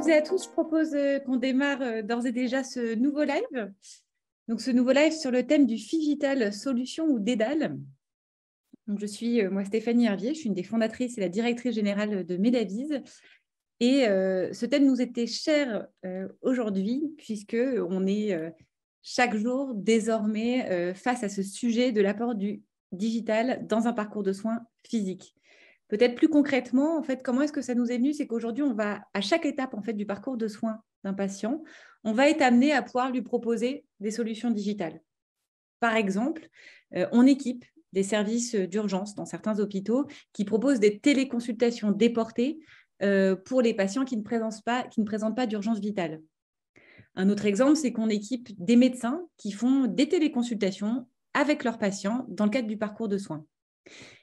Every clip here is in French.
toutes et à tous, je propose qu'on démarre d'ores et déjà ce nouveau live. Donc, ce nouveau live sur le thème du Figital, solution ou dédale. Donc, je suis moi Stéphanie Hervier, je suis une des fondatrices et la directrice générale de Medavise. Et ce thème nous était cher aujourd'hui, puisqu'on est chaque jour désormais face à ce sujet de l'apport du digital dans un parcours de soins physique. Peut-être plus concrètement, en fait, comment est-ce que ça nous est venu? C'est qu'aujourd'hui, on va, à chaque étape en fait, du parcours de soins d'un patient, on va être amené à pouvoir lui proposer des solutions digitales. Par exemple, on équipe des services d'urgence dans certains hôpitaux qui proposent des téléconsultations déportées pour les patients qui ne présentent pas d'urgence vitale. Un autre exemple, c'est qu'on équipe des médecins qui font des téléconsultations avec leurs patients dans le cadre du parcours de soins.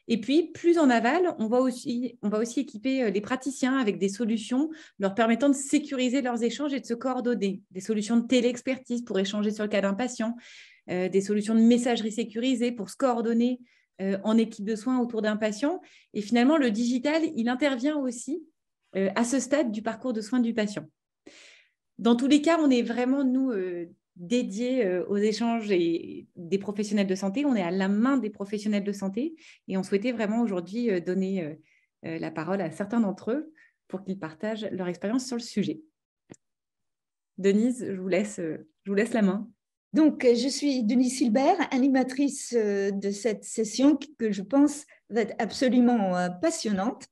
Et puis, plus en aval, on va aussi équiper les praticiens avec des solutions leur permettant de sécuriser leurs échanges et de se coordonner. Des solutions de téléexpertise pour échanger sur le cas d'un patient, des solutions de messagerie sécurisée pour se coordonner en équipe de soins autour d'un patient. Et finalement, le digital, il intervient aussi à ce stade du parcours de soins du patient. Dans tous les cas, on est vraiment, nous, dédiés aux échanges des professionnels de santé. On est à la main des professionnels de santé et on souhaitait vraiment aujourd'hui donner la parole à certains d'entre eux pour qu'ils partagent leur expérience sur le sujet. Denise, je vous laisse la main. Donc, je suis Denise Silbert, animatrice de cette session que je pense va être absolument passionnante.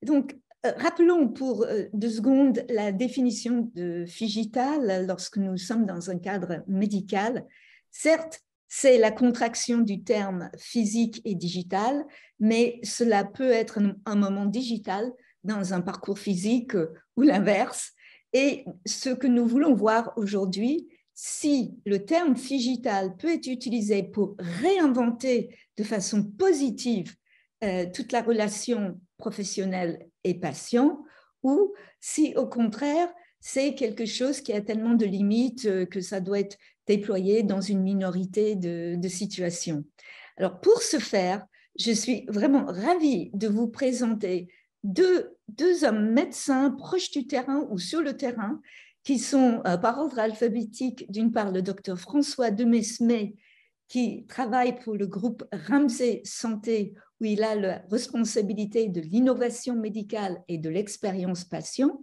Donc, rappelons pour 2 secondes la définition de Figital lorsque nous sommes dans un cadre médical. Certes, c'est la contraction du terme physique et digital, mais cela peut être un moment digital dans un parcours physique ou l'inverse. Et ce que nous voulons voir aujourd'hui, si le terme Figital peut être utilisé pour réinventer de façon positive toute la relation professionnelle et patient, ou si au contraire, c'est quelque chose qui a tellement de limites que ça doit être déployé dans une minorité de situations. Alors, pour ce faire, je suis vraiment ravie de vous présenter deux hommes médecins proches du terrain ou sur le terrain qui sont par ordre alphabétique, d'une part le docteur François Demesmé, qui travaille pour le groupe Ramsay Santé, où il a la responsabilité de l'innovation médicale et de l'expérience patient.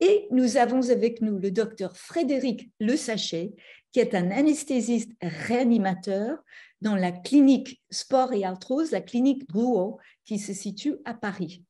Et nous avons avec nous le docteur Frédéric Lesachet, qui est un anesthésiste réanimateur dans la clinique Sport et Arthrose, la clinique Drouot, qui se situe à Paris.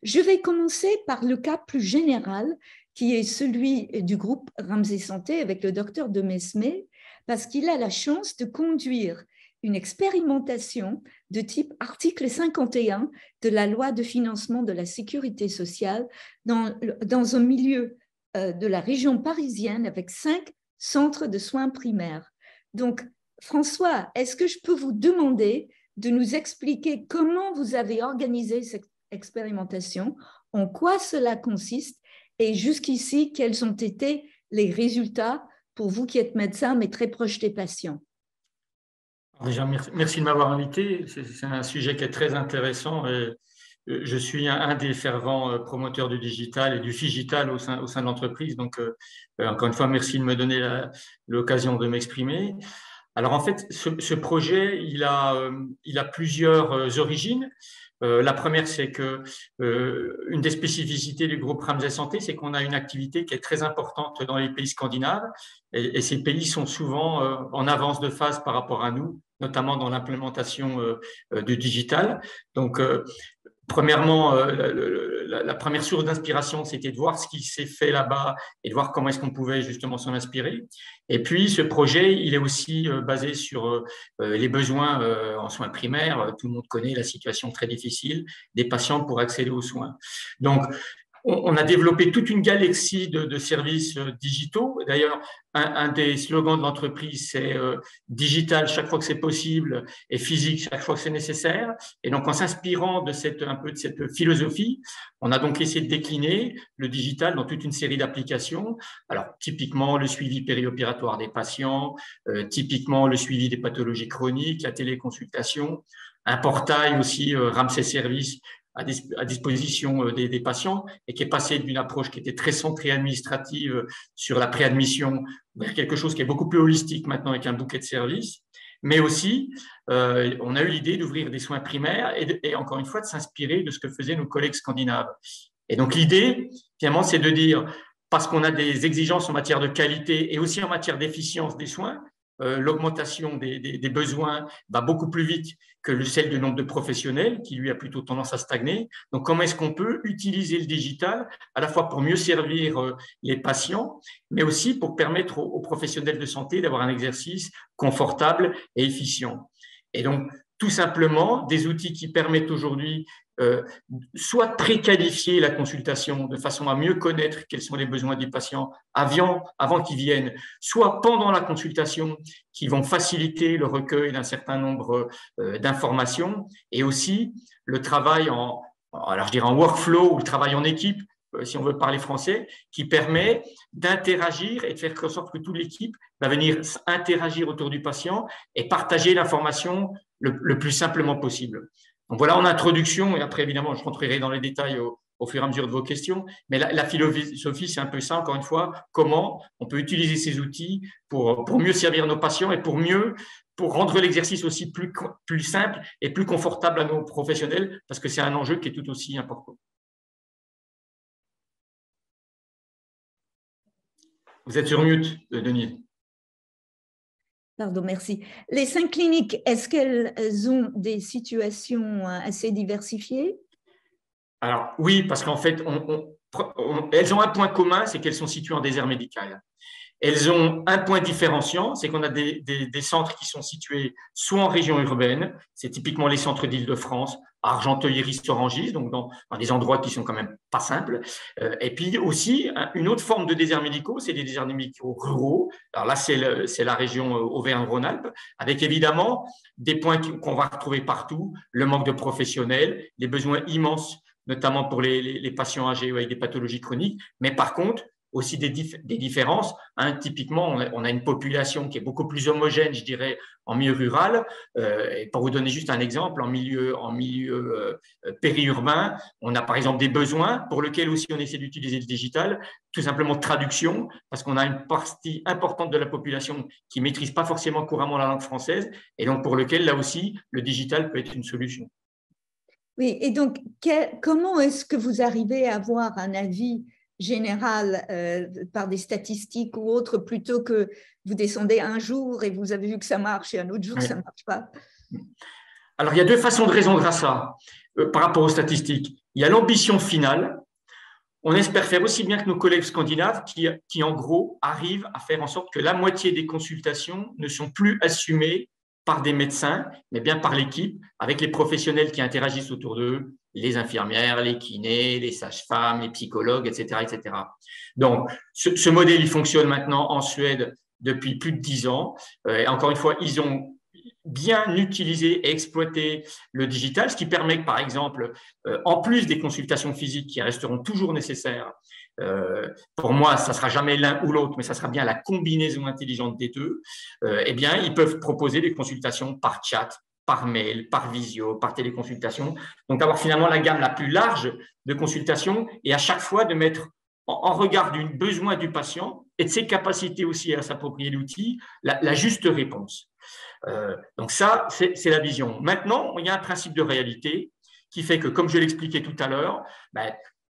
Je vais commencer par le cas plus général, qui est celui du groupe Ramsay Santé avec le docteur Demesmé, parce qu'il a la chance de conduire une expérimentation de type article 51 de la loi de financement de la sécurité sociale dans un milieu de la région parisienne avec 5 centres de soins primaires. Donc, François, est-ce que je peux vous demander de nous expliquer comment vous avez organisé cette expérimentation, en quoi cela consiste et jusqu'ici, quels ont été les résultats pour vous qui êtes médecin mais très proche des patients? Déjà, merci de m'avoir invité. C'est un sujet qui est très intéressant. Et je suis un des fervents promoteurs du digital et du figital au sein de l'entreprise. Donc, encore une fois, merci de me donner l'occasion de m'exprimer. Alors, en fait, ce projet, il a plusieurs origines. La première, c'est que une des spécificités du groupe Ramsay Santé, c'est qu'on a une activité qui est très importante dans les pays scandinaves et ces pays sont souvent en avance de phase par rapport à nous, notamment dans l'implémentation du digital. Donc, premièrement, la première source d'inspiration, c'était de voir ce qui s'est fait là-bas et de voir comment est-ce qu'on pouvait justement s'en inspirer. Et puis, ce projet, il est aussi basé sur les besoins en soins primaires. Tout le monde connaît la situation très difficile des patients pour accéder aux soins. Donc, on a développé toute une galaxie de services digitaux. D'ailleurs, un des slogans de l'entreprise, c'est digital chaque fois que c'est possible et physique chaque fois que c'est nécessaire. Et donc, en s'inspirant un peu de cette philosophie, on a donc essayé de décliner le digital dans toute une série d'applications. Alors, typiquement, le suivi périopératoire des patients, typiquement le suivi des pathologies chroniques, la téléconsultation, un portail aussi, Ramsay Service, à disposition des patients et qui est passé d'une approche qui était très centrée administrative sur la préadmission vers quelque chose qui est beaucoup plus holistique maintenant avec un bouquet de services. Mais aussi, on a eu l'idée d'ouvrir des soins primaires et encore une fois de s'inspirer de ce que faisaient nos collègues scandinaves. Et donc l'idée, finalement, c'est de dire, parce qu'on a des exigences en matière de qualité et aussi en matière d'efficience des soins, l'augmentation des besoins va beaucoup plus vite que celle du nombre de professionnels, qui lui a plutôt tendance à stagner. Donc, comment est-ce qu'on peut utiliser le digital à la fois pour mieux servir les patients, mais aussi pour permettre aux professionnels de santé d'avoir un exercice confortable et efficient. Et donc, tout simplement, des outils qui permettent aujourd'hui soit de préqualifier la consultation de façon à mieux connaître quels sont les besoins du patient avant qu'il vienne, soit pendant la consultation qui vont faciliter le recueil d'un certain nombre d'informations et aussi le travail alors je dirais en workflow ou le travail en équipe, si on veut parler français, qui permet d'interagir et de faire en sorte que toute l'équipe va venir interagir autour du patient et partager l'information le plus simplement possible. Donc voilà en introduction, et après évidemment je rentrerai dans les détails au fur et à mesure de vos questions, mais la philosophie c'est un peu ça, encore une fois, comment on peut utiliser ces outils pour mieux servir nos patients et pour rendre l'exercice aussi plus simple et plus confortable à nos professionnels, parce que c'est un enjeu qui est tout aussi important. Vous êtes sur mute, Denis. Pardon, merci. Les 5 cliniques, est-ce qu'elles ont des situations assez diversifiées? Alors oui, parce qu'en fait, elles ont un point commun, c'est qu'elles sont situées en désert médical. Elles ont un point différenciant, c'est qu'on a des centres qui sont situés soit en région urbaine, c'est typiquement les centres d'Île-de-France, Argenteuil et Ristorangis, donc dans des endroits qui sont quand même pas simples. Et puis aussi, une autre forme de déserts médicaux, c'est des déserts médicaux ruraux. Alors là, c'est la région Auvergne-Rhône-Alpes, avec évidemment des points qu'on va retrouver partout, le manque de professionnels, les besoins immenses, notamment pour les patients âgés ou avec des pathologies chroniques, mais par contre, aussi des différences. Typiquement, on a une population qui est beaucoup plus homogène, je dirais, en milieu rural. Et pour vous donner juste un exemple, en milieu périurbain, on a par exemple des besoins pour lesquels aussi on essaie d'utiliser le digital, tout simplement de traduction, parce qu'on a une partie importante de la population qui ne maîtrise pas forcément couramment la langue française, et donc pour lequel, là aussi, le digital peut être une solution. Oui, et donc, comment est-ce que vous arrivez à avoir un avis général par des statistiques ou autres, plutôt que vous descendez un jour et vous avez vu que ça marche et un autre jour, ça ne marche pas? Alors, il y a deux façons de résoudre ça par rapport aux statistiques. Il y a l'ambition finale. On espère faire aussi bien que nos collègues scandinaves qui, en gros, arrivent à faire en sorte que la moitié des consultations ne sont plus assumées par des médecins, mais bien par l'équipe, avec les professionnels qui interagissent autour d'eux, les infirmières, les kinés, les sages-femmes, les psychologues, etc., etc. Donc, ce modèle, il fonctionne maintenant en Suède depuis plus de 10 ans. Et encore une fois, ils ont bien utilisé et exploité le digital, ce qui permet que, par exemple, en plus des consultations physiques qui resteront toujours nécessaires, pour moi, ça ne sera jamais l'un ou l'autre, mais ça sera bien la combinaison intelligente des deux, eh bien, ils peuvent proposer des consultations par chat, par mail, par visio, par téléconsultation. Donc, d'avoir finalement la gamme la plus large de consultations et à chaque fois de mettre en regard du besoin du patient et de ses capacités aussi à s'approprier l'outil, la juste réponse. Donc ça, c'est la vision. Maintenant, il y a un principe de réalité qui fait que, comme je l'expliquais tout à l'heure,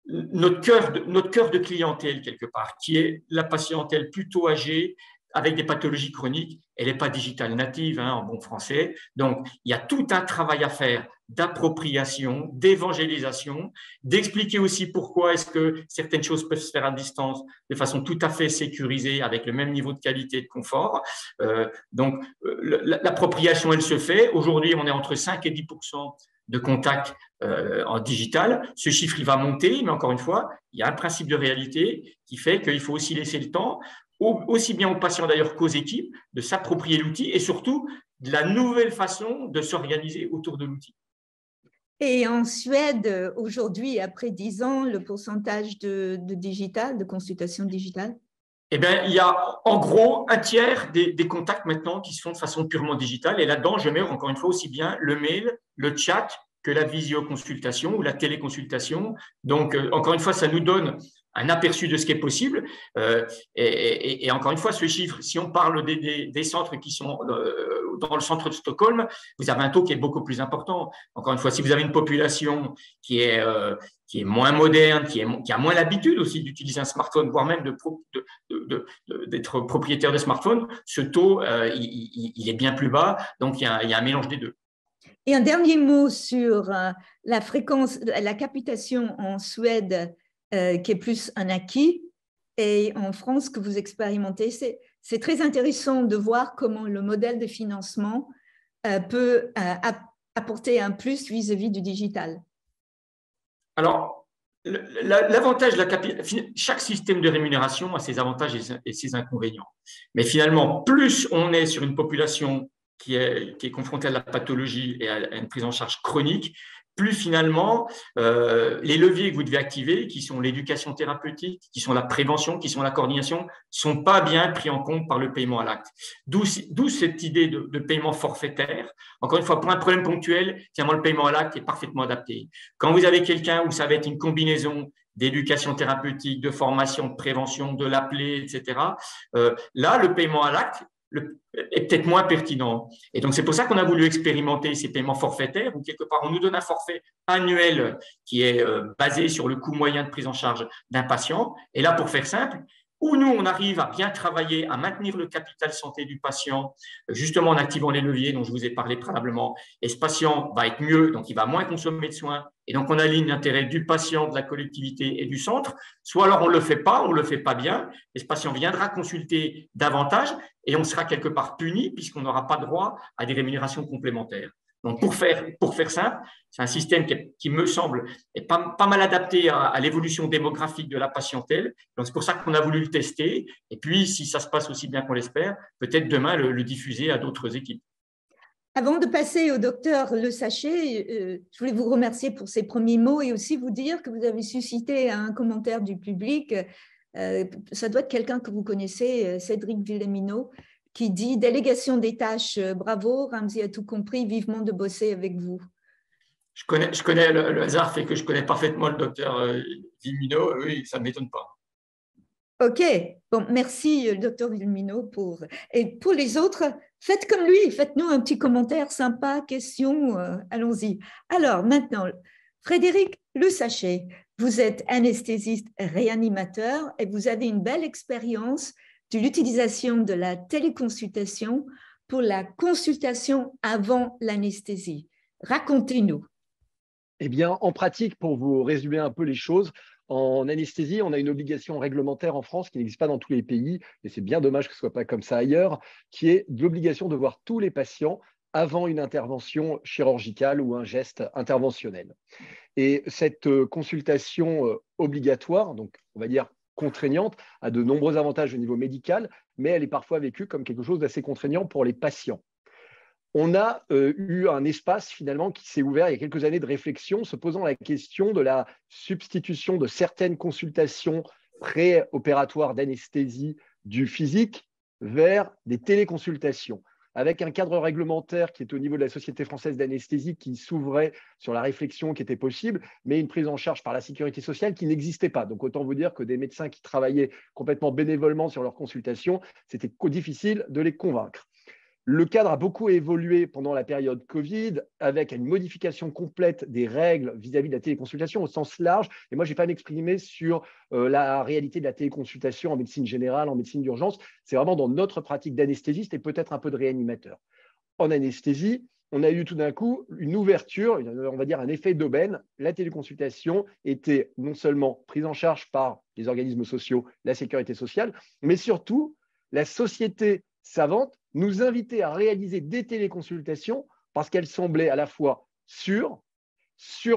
notre cœur de clientèle, quelque part, qui est la patientèle plutôt âgée, avec des pathologies chroniques, elle n'est pas digital native, en bon français. Donc, il y a tout un travail à faire d'appropriation, d'évangélisation, d'expliquer aussi pourquoi est-ce que certaines choses peuvent se faire à distance de façon tout à fait sécurisée, avec le même niveau de qualité et de confort. Donc, l'appropriation, elle se fait. Aujourd'hui, on est entre 5 et 10% de contacts en digital. Ce chiffre, il va monter, mais encore une fois, il y a un principe de réalité qui fait qu'il faut aussi laisser le temps, aussi bien aux patients d'ailleurs qu'aux équipes, de s'approprier l'outil et surtout de la nouvelle façon de s'organiser autour de l'outil. Et en Suède, aujourd'hui, après 10 ans, le pourcentage de digital, de consultation digitale? Eh bien, il y a en gros un tiers des contacts maintenant qui se font de façon purement digitale. Et là-dedans, je mets encore une fois aussi bien le mail, le chat que la visioconsultation ou la téléconsultation. Donc, encore une fois, ça nous donne un aperçu de ce qui est possible. Et encore une fois, ce chiffre, si on parle des centres qui sont dans le centre de Stockholm, vous avez un taux qui est beaucoup plus important. Encore une fois, si vous avez une population qui est moins moderne, qui a moins l'habitude aussi d'utiliser un smartphone, voire même d'être propriétaire de smartphone, ce taux, il est bien plus bas. Donc, il y a un mélange des deux. Et un dernier mot sur la fréquence, la capitation en Suède, qui est plus un acquis, et en France que vous expérimentez. C'est très intéressant de voir comment le modèle de financement peut apporter un plus vis-à-vis du digital. Alors, l'avantage, chaque système de rémunération a ses avantages et ses inconvénients. Mais finalement, plus on est sur une population qui est confrontée à la pathologie et à une prise en charge chronique, plus finalement, les leviers que vous devez activer, qui sont l'éducation thérapeutique, qui sont la prévention, qui sont la coordination, ne sont pas bien pris en compte par le paiement à l'acte. D'où cette idée de paiement forfaitaire. Encore une fois, pour un problème ponctuel, finalement, le paiement à l'acte est parfaitement adapté. Quand vous avez quelqu'un où ça va être une combinaison d'éducation thérapeutique, de formation, de prévention, de l'appeler, etc., là, le paiement à l'acte est peut-être moins pertinent. Et donc, c'est pour ça qu'on a voulu expérimenter ces paiements forfaitaires, où quelque part, on nous donne un forfait annuel qui est basé sur le coût moyen de prise en charge d'un patient. Et là, pour faire simple, où nous, on arrive à bien travailler, à maintenir le capital santé du patient, justement en activant les leviers dont je vous ai parlé préalablement. Et ce patient va être mieux, donc il va moins consommer de soins. Et donc, on aligne l'intérêt du patient, de la collectivité et du centre. Soit alors, on ne le fait pas bien, et ce patient viendra consulter davantage, et on sera quelque part puni puisqu'on n'aura pas droit à des rémunérations complémentaires. Donc, pour faire simple, c'est un système qui me semble est pas mal adapté à l'évolution démographique de la patientèle. Donc, c'est pour ça qu'on a voulu le tester. Et puis, si ça se passe aussi bien qu'on l'espère, peut-être demain le diffuser à d'autres équipes. Avant de passer au docteur Le Sachet, je voulais vous remercier pour ces premiers mots et aussi vous dire que vous avez suscité un commentaire du public. Ça doit être quelqu'un que vous connaissez, Cédric Villemino, qui dit « Délégation des tâches, bravo, Ramzy a tout compris, vivement de bosser avec vous ». Je connais le hasard fait que je connais parfaitement le docteur Villemino, oui, ça ne m'étonne pas. Ok, bon, merci docteur Villemino. Et pour les autres, faites comme lui, faites-nous un petit commentaire sympa, question, allons-y. Alors maintenant, Frédéric Le Sachet, vous êtes anesthésiste réanimateur et vous avez une belle expérience de l'utilisation de la téléconsultation pour la consultation avant l'anesthésie. Racontez-nous. Eh bien, en pratique, pour vous résumer un peu les choses, en anesthésie, on a une obligation réglementaire en France qui n'existe pas dans tous les pays, et c'est bien dommage que ce ne soit pas comme ça ailleurs, qui est l'obligation de voir tous les patients avant une intervention chirurgicale ou un geste interventionnel. Et cette consultation obligatoire, donc on va dire contraignante, a de nombreux avantages au niveau médical, mais elle est parfois vécue comme quelque chose d'assez contraignant pour les patients. On a eu un espace finalement qui s'est ouvert il y a quelques années de réflexion, se posant la question de la substitution de certaines consultations préopératoires d'anesthésie du physique vers des téléconsultations, avec un cadre réglementaire qui est au niveau de la Société française d'anesthésie qui s'ouvrait sur la réflexion qui était possible, mais une prise en charge par la sécurité sociale qui n'existait pas. Donc, autant vous dire que des médecins qui travaillaient complètement bénévolement sur leurs consultations, c'était difficile de les convaincre. Le cadre a beaucoup évolué pendant la période Covid avec une modification complète des règles vis-à-vis de la téléconsultation au sens large. Et moi, je ne vais pas m'exprimer sur la réalité de la téléconsultation en médecine générale, en médecine d'urgence. C'est vraiment dans notre pratique d'anesthésiste et peut-être un peu de réanimateur. En anesthésie, on a eu tout d'un coup une ouverture, on va dire un effet d'aubaine. La téléconsultation était non seulement prise en charge par les organismes sociaux, la sécurité sociale, mais surtout la société savante nous invitait à réaliser des téléconsultations parce qu'elles semblaient à la fois sûres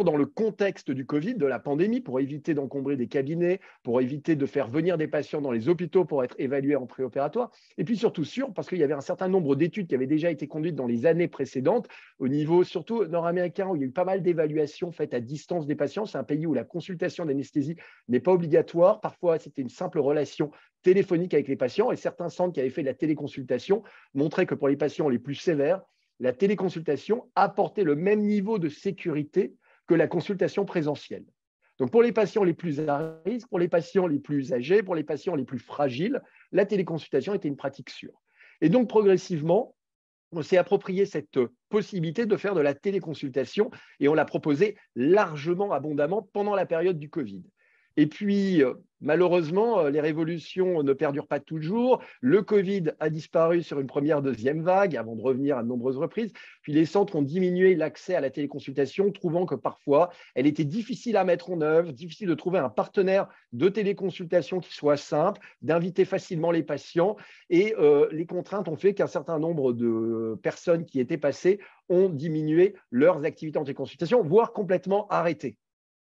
dans le contexte du Covid, de la pandémie, pour éviter d'encombrer des cabinets, pour éviter de faire venir des patients dans les hôpitaux pour être évalués en préopératoire, et puis surtout sûres parce qu'il y avait un certain nombre d'études qui avaient déjà été conduites dans les années précédentes, au niveau surtout nord-américain, où il y a eu pas mal d'évaluations faites à distance des patients. C'est un pays où la consultation d'anesthésie n'est pas obligatoire. Parfois, c'était une simple relation téléphonique avec les patients, et certains centres qui avaient fait de la téléconsultation montraient que pour les patients les plus sévères, la téléconsultation apportait le même niveau de sécurité que la consultation présentielle. Donc, pour les patients les plus à risque, pour les patients les plus âgés, pour les patients les plus fragiles, la téléconsultation était une pratique sûre. Et donc, progressivement, on s'est approprié cette possibilité de faire de la téléconsultation et on l'a proposé largement, abondamment pendant la période du Covid. Et puis, malheureusement, les révolutions ne perdurent pas toujours. Le Covid a disparu sur une première, deuxième vague avant de revenir à de nombreuses reprises. Puis les centres ont diminué l'accès à la téléconsultation, trouvant que parfois, elle était difficile à mettre en œuvre, difficile de trouver un partenaire de téléconsultation qui soit simple, d'inviter facilement les patients. Et les contraintes ont fait qu'un certain nombre de personnes qui étaient passées ont diminué leurs activités en téléconsultation, voire complètement arrêté.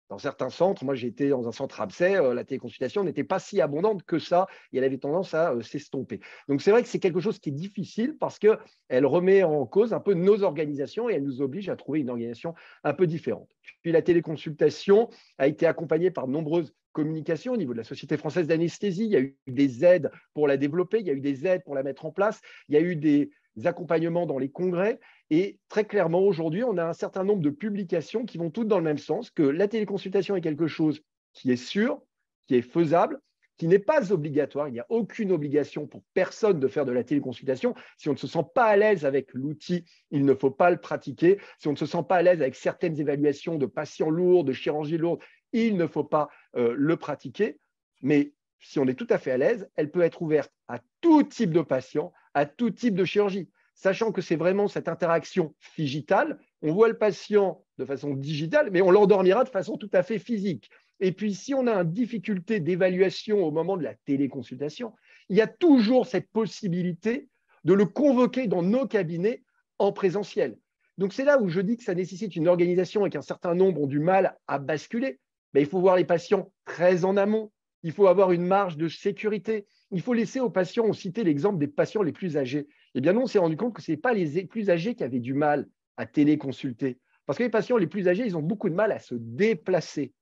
Dans certains centres, moi j'ai été dans un centre abcès, la téléconsultation n'était pas si abondante que ça et elle avait tendance à s'estomper. Donc c'est vrai que c'est quelque chose qui est difficile parce qu'elle remet en cause un peu nos organisations et elle nous oblige à trouver une organisation un peu différente. Puis la téléconsultation a été accompagnée par de nombreuses communications au niveau de la Société française d'anesthésie. Il y a eu des aides pour la développer, il y a eu des aides pour la mettre en place, il y a eu des accompagnements dans les congrès. Et très clairement, aujourd'hui, on a un certain nombre de publications qui vont toutes dans le même sens, que la téléconsultation est quelque chose qui est sûr, qui est faisable, qui n'est pas obligatoire. Il n'y a aucune obligation pour personne de faire de la téléconsultation. Si on ne se sent pas à l'aise avec l'outil, il ne faut pas le pratiquer. Si on ne se sent pas à l'aise avec certaines évaluations de patients lourds, de chirurgie lourde, il ne faut pas le pratiquer. Mais si on est tout à fait à l'aise, elle peut être ouverte à tout type de patients, à tout type de chirurgie, sachant que c'est vraiment cette interaction digitale. On voit le patient de façon digitale, mais on l'endormira de façon tout à fait physique. Et puis, si on a une difficulté d'évaluation au moment de la téléconsultation, il y a toujours cette possibilité de le convoquer dans nos cabinets en présentiel. Donc, c'est là où je dis que ça nécessite une organisation et qu'un certain nombre ont du mal à basculer. Mais il faut voir les patients très en amont. Il faut avoir une marge de sécurité. Il faut laisser aux patients, on citait l'exemple des patients les plus âgés. Eh bien non, on s'est rendu compte que ce n'est pas les plus âgés qui avaient du mal à téléconsulter. Parce que les patients les plus âgés, ils ont beaucoup de mal à se déplacer.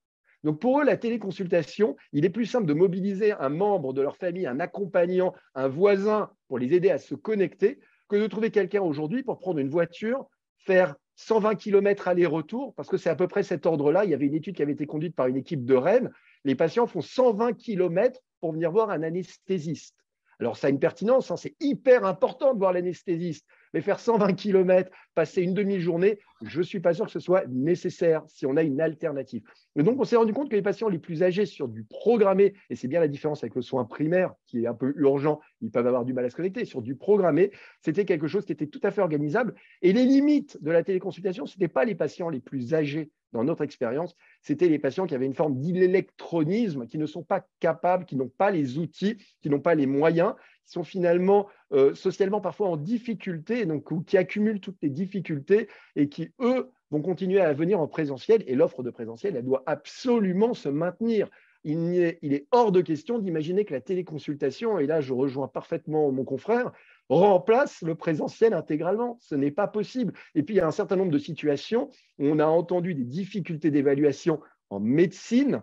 Donc pour eux, la téléconsultation, il est plus simple de mobiliser un membre de leur famille, un accompagnant, un voisin pour les aider à se connecter, que de trouver quelqu'un aujourd'hui pour prendre une voiture, faire 120 km aller-retour, parce que c'est à peu près cet ordre-là. Il y avait une étude qui avait été conduite par une équipe de Rennes. Les patients font 120 km pour venir voir un anesthésiste. Alors, ça a une pertinence, hein, c'est hyper important de voir l'anesthésiste, mais faire 120 km, passer une demi-journée, je ne suis pas sûr que ce soit nécessaire si on a une alternative. Et donc, on s'est rendu compte que les patients les plus âgés sur du programmé, et c'est bien la différence avec le soin primaire, qui est un peu urgent, ils peuvent avoir du mal à se connecter, sur du programmé, c'était quelque chose qui était tout à fait organisable. Et les limites de la téléconsultation, ce n'étaient pas les patients les plus âgés dans notre expérience, c'était les patients qui avaient une forme d'électronisme, qui ne sont pas capables, qui n'ont pas les outils, qui n'ont pas les moyens, qui sont finalement socialement parfois en difficulté, donc, ou qui accumulent toutes les difficultés et qui, eux, vont continuer à venir en présentiel. Et l'offre de présentiel, elle doit absolument se maintenir. Il est hors de question d'imaginer que la téléconsultation, et là je rejoins parfaitement mon confrère, remplace le présentiel intégralement. Ce n'est pas possible. Et puis, il y a un certain nombre de situations où on a entendu des difficultés d'évaluation en médecine,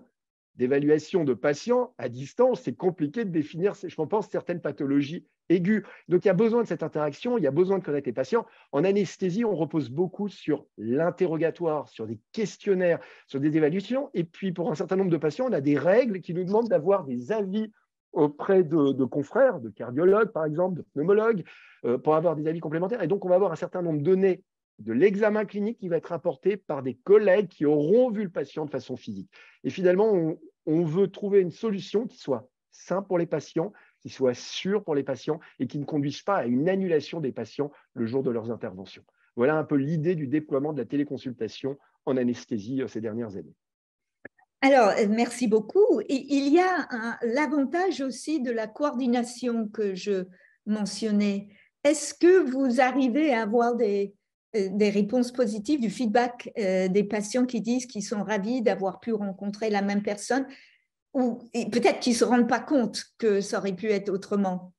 d'évaluation de patients à distance. C'est compliqué de définir, je pense, certaines pathologies aiguës. Donc, il y a besoin de cette interaction, il y a besoin de connaître les patients. En anesthésie, on repose beaucoup sur l'interrogatoire, sur des questionnaires, sur des évaluations. Et puis, pour un certain nombre de patients, on a des règles qui nous demandent d'avoir des avis auprès de confrères, de cardiologues par exemple, de pneumologues, pour avoir des avis complémentaires. Et donc, on va avoir un certain nombre de données de l'examen clinique qui va être apporté par des collègues qui auront vu le patient de façon physique. Et finalement, on veut trouver une solution qui soit simple pour les patients, qui soit sûre pour les patients et qui ne conduise pas à une annulation des patients le jour de leurs interventions. Voilà un peu l'idée du déploiement de la téléconsultation en anesthésie ces dernières années. Alors, merci beaucoup. Et il y a l'avantage aussi de la coordination que je mentionnais. Est-ce que vous arrivez à avoir des réponses positives, du feedback des patients qui disent qu'ils sont ravis d'avoir pu rencontrer la même personne ou peut-être qu'ils ne se rendent pas compte que ça aurait pu être autrement?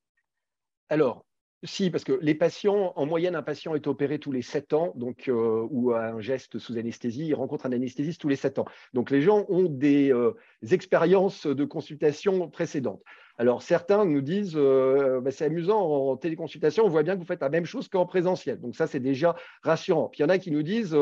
Alors, si, parce que les patients, en moyenne, un patient est opéré tous les 7 ans, donc, ou un geste sous anesthésie, il rencontre un anesthésiste tous les 7 ans. Donc, les gens ont des expériences de consultation précédentes. Alors, certains nous disent, c'est amusant, en téléconsultation, on voit bien que vous faites la même chose qu'en présentiel. Donc, ça, c'est déjà rassurant. Puis, il y en a qui nous disent,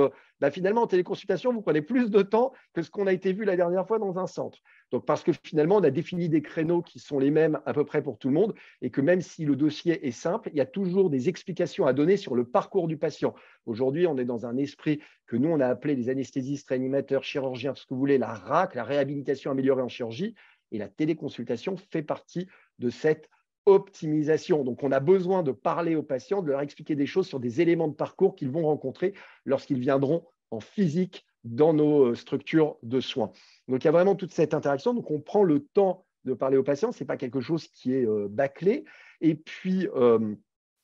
finalement, en téléconsultation, vous prenez plus de temps que ce qu'on a été vu la dernière fois dans un centre. Donc, parce que finalement, on a défini des créneaux qui sont les mêmes à peu près pour tout le monde et que même si le dossier est simple, il y a toujours des explications à donner sur le parcours du patient. Aujourd'hui, on est dans un esprit que nous, on a appelé les anesthésistes, réanimateurs, chirurgiens, tout ce que vous voulez, la RAC, la réhabilitation améliorée en chirurgie. Et la téléconsultation fait partie de cette optimisation. Donc, on a besoin de parler aux patients, de leur expliquer des choses sur des éléments de parcours qu'ils vont rencontrer lorsqu'ils viendront en physique dans nos structures de soins. Donc, il y a vraiment toute cette interaction. Donc, on prend le temps de parler aux patients. Ce n'est pas quelque chose qui est bâclé. Et puis,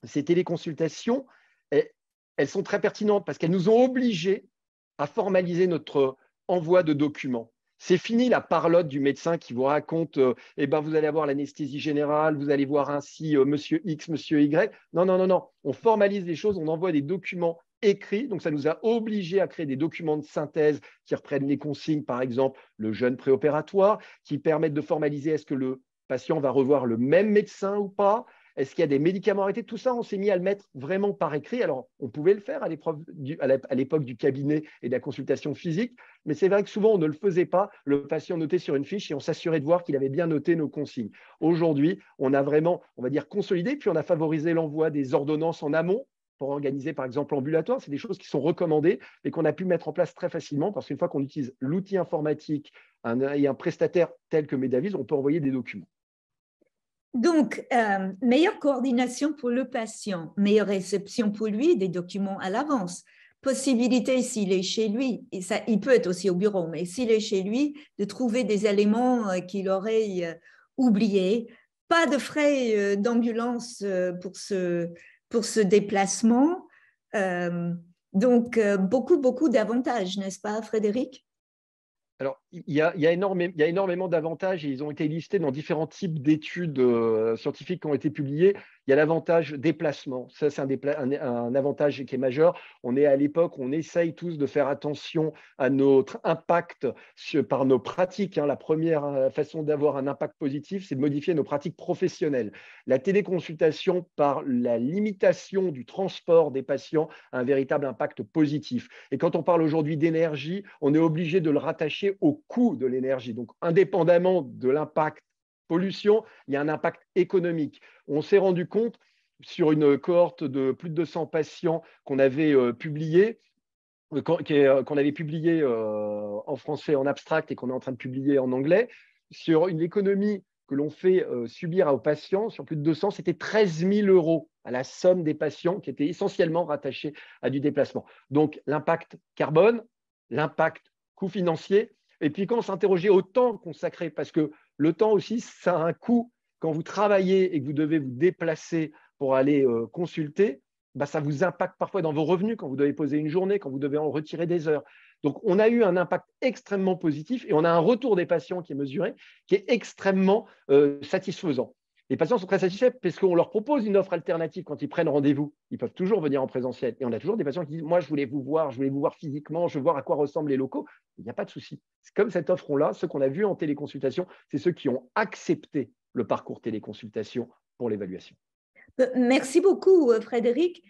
ces téléconsultations, elles sont très pertinentes parce qu'elles nous ont obligés à formaliser notre envoi de documents. C'est fini la parlotte du médecin qui vous raconte vous allez avoir l'anesthésie générale, vous allez voir ainsi monsieur X, monsieur Y. Non, non, non, non. On formalise les choses, on envoie des documents écrits. Donc, ça nous a obligés à créer des documents de synthèse qui reprennent les consignes, par exemple, le jeûne préopératoire, qui permettent de formaliser est-ce que le patient va revoir le même médecin ou pas. Est-ce qu'il y a des médicaments arrêtés? Tout ça, on s'est mis à le mettre vraiment par écrit. Alors, on pouvait le faire à l'époque du cabinet et de la consultation physique, mais c'est vrai que souvent, on ne le faisait pas. Le patient notait sur une fiche et on s'assurait de voir qu'il avait bien noté nos consignes. Aujourd'hui, on a vraiment, on va dire, consolidé, puis on a favorisé l'envoi des ordonnances en amont pour organiser, par exemple, l'ambulatoire. C'est des choses qui sont recommandées et qu'on a pu mettre en place très facilement parce qu'une fois qu'on utilise l'outil informatique et un prestataire tel que Medavis, on peut envoyer des documents. Donc, meilleure coordination pour le patient, meilleure réception pour lui des documents à l'avance. Possibilité, s'il est chez lui, et ça, il peut être aussi au bureau, mais s'il est chez lui, de trouver des éléments qu'il aurait oubliés. Pas de frais d'ambulance pour ce déplacement. Donc, beaucoup d'avantages, n'est-ce pas, Frédéric? Alors, il y a énormément d'avantages et ils ont été listés dans différents types d'études scientifiques qui ont été publiées. Il y a l'avantage déplacement. Ça, c'est un avantage qui est majeur. On est à l'époque, on essaye tous de faire attention à notre impact par nos pratiques. La première façon d'avoir un impact positif, c'est de modifier nos pratiques professionnelles. La téléconsultation, par la limitation du transport des patients, a un véritable impact positif. Et quand on parle aujourd'hui d'énergie, on est obligé de le rattacher au coût de l'énergie. Donc, indépendamment de l'impact pollution, il y a un impact économique. On s'est rendu compte sur une cohorte de plus de 200 patients qu'on avait publié en français en abstract et qu'on est en train de publier en anglais, sur une économie que l'on fait subir aux patients, sur plus de 200, c'était 13 000 € à la somme des patients qui étaient essentiellement rattachés à du déplacement. Donc, l'impact carbone, l'impact coût financier, et puis quand on s'interrogeait au temps consacré, parce que le temps aussi, ça a un coût. Quand vous travaillez et que vous devez vous déplacer pour aller consulter, ça vous impacte parfois dans vos revenus quand vous devez poser une journée, quand vous devez en retirer des heures. Donc, on a eu un impact extrêmement positif et on a un retour des patients qui est mesuré, qui est extrêmement satisfaisant. Les patients sont très satisfaits parce qu'on leur propose une offre alternative quand ils prennent rendez-vous. Ils peuvent toujours venir en présentiel. Et on a toujours des patients qui disent « Moi, je voulais vous voir physiquement, je veux voir à quoi ressemblent les locaux. » Il n'y a pas de souci. C'est comme cette offre-là, ceux qu'on a vus en téléconsultation, c'est ceux qui ont accepté le parcours téléconsultation pour l'évaluation. Merci beaucoup, Frédéric.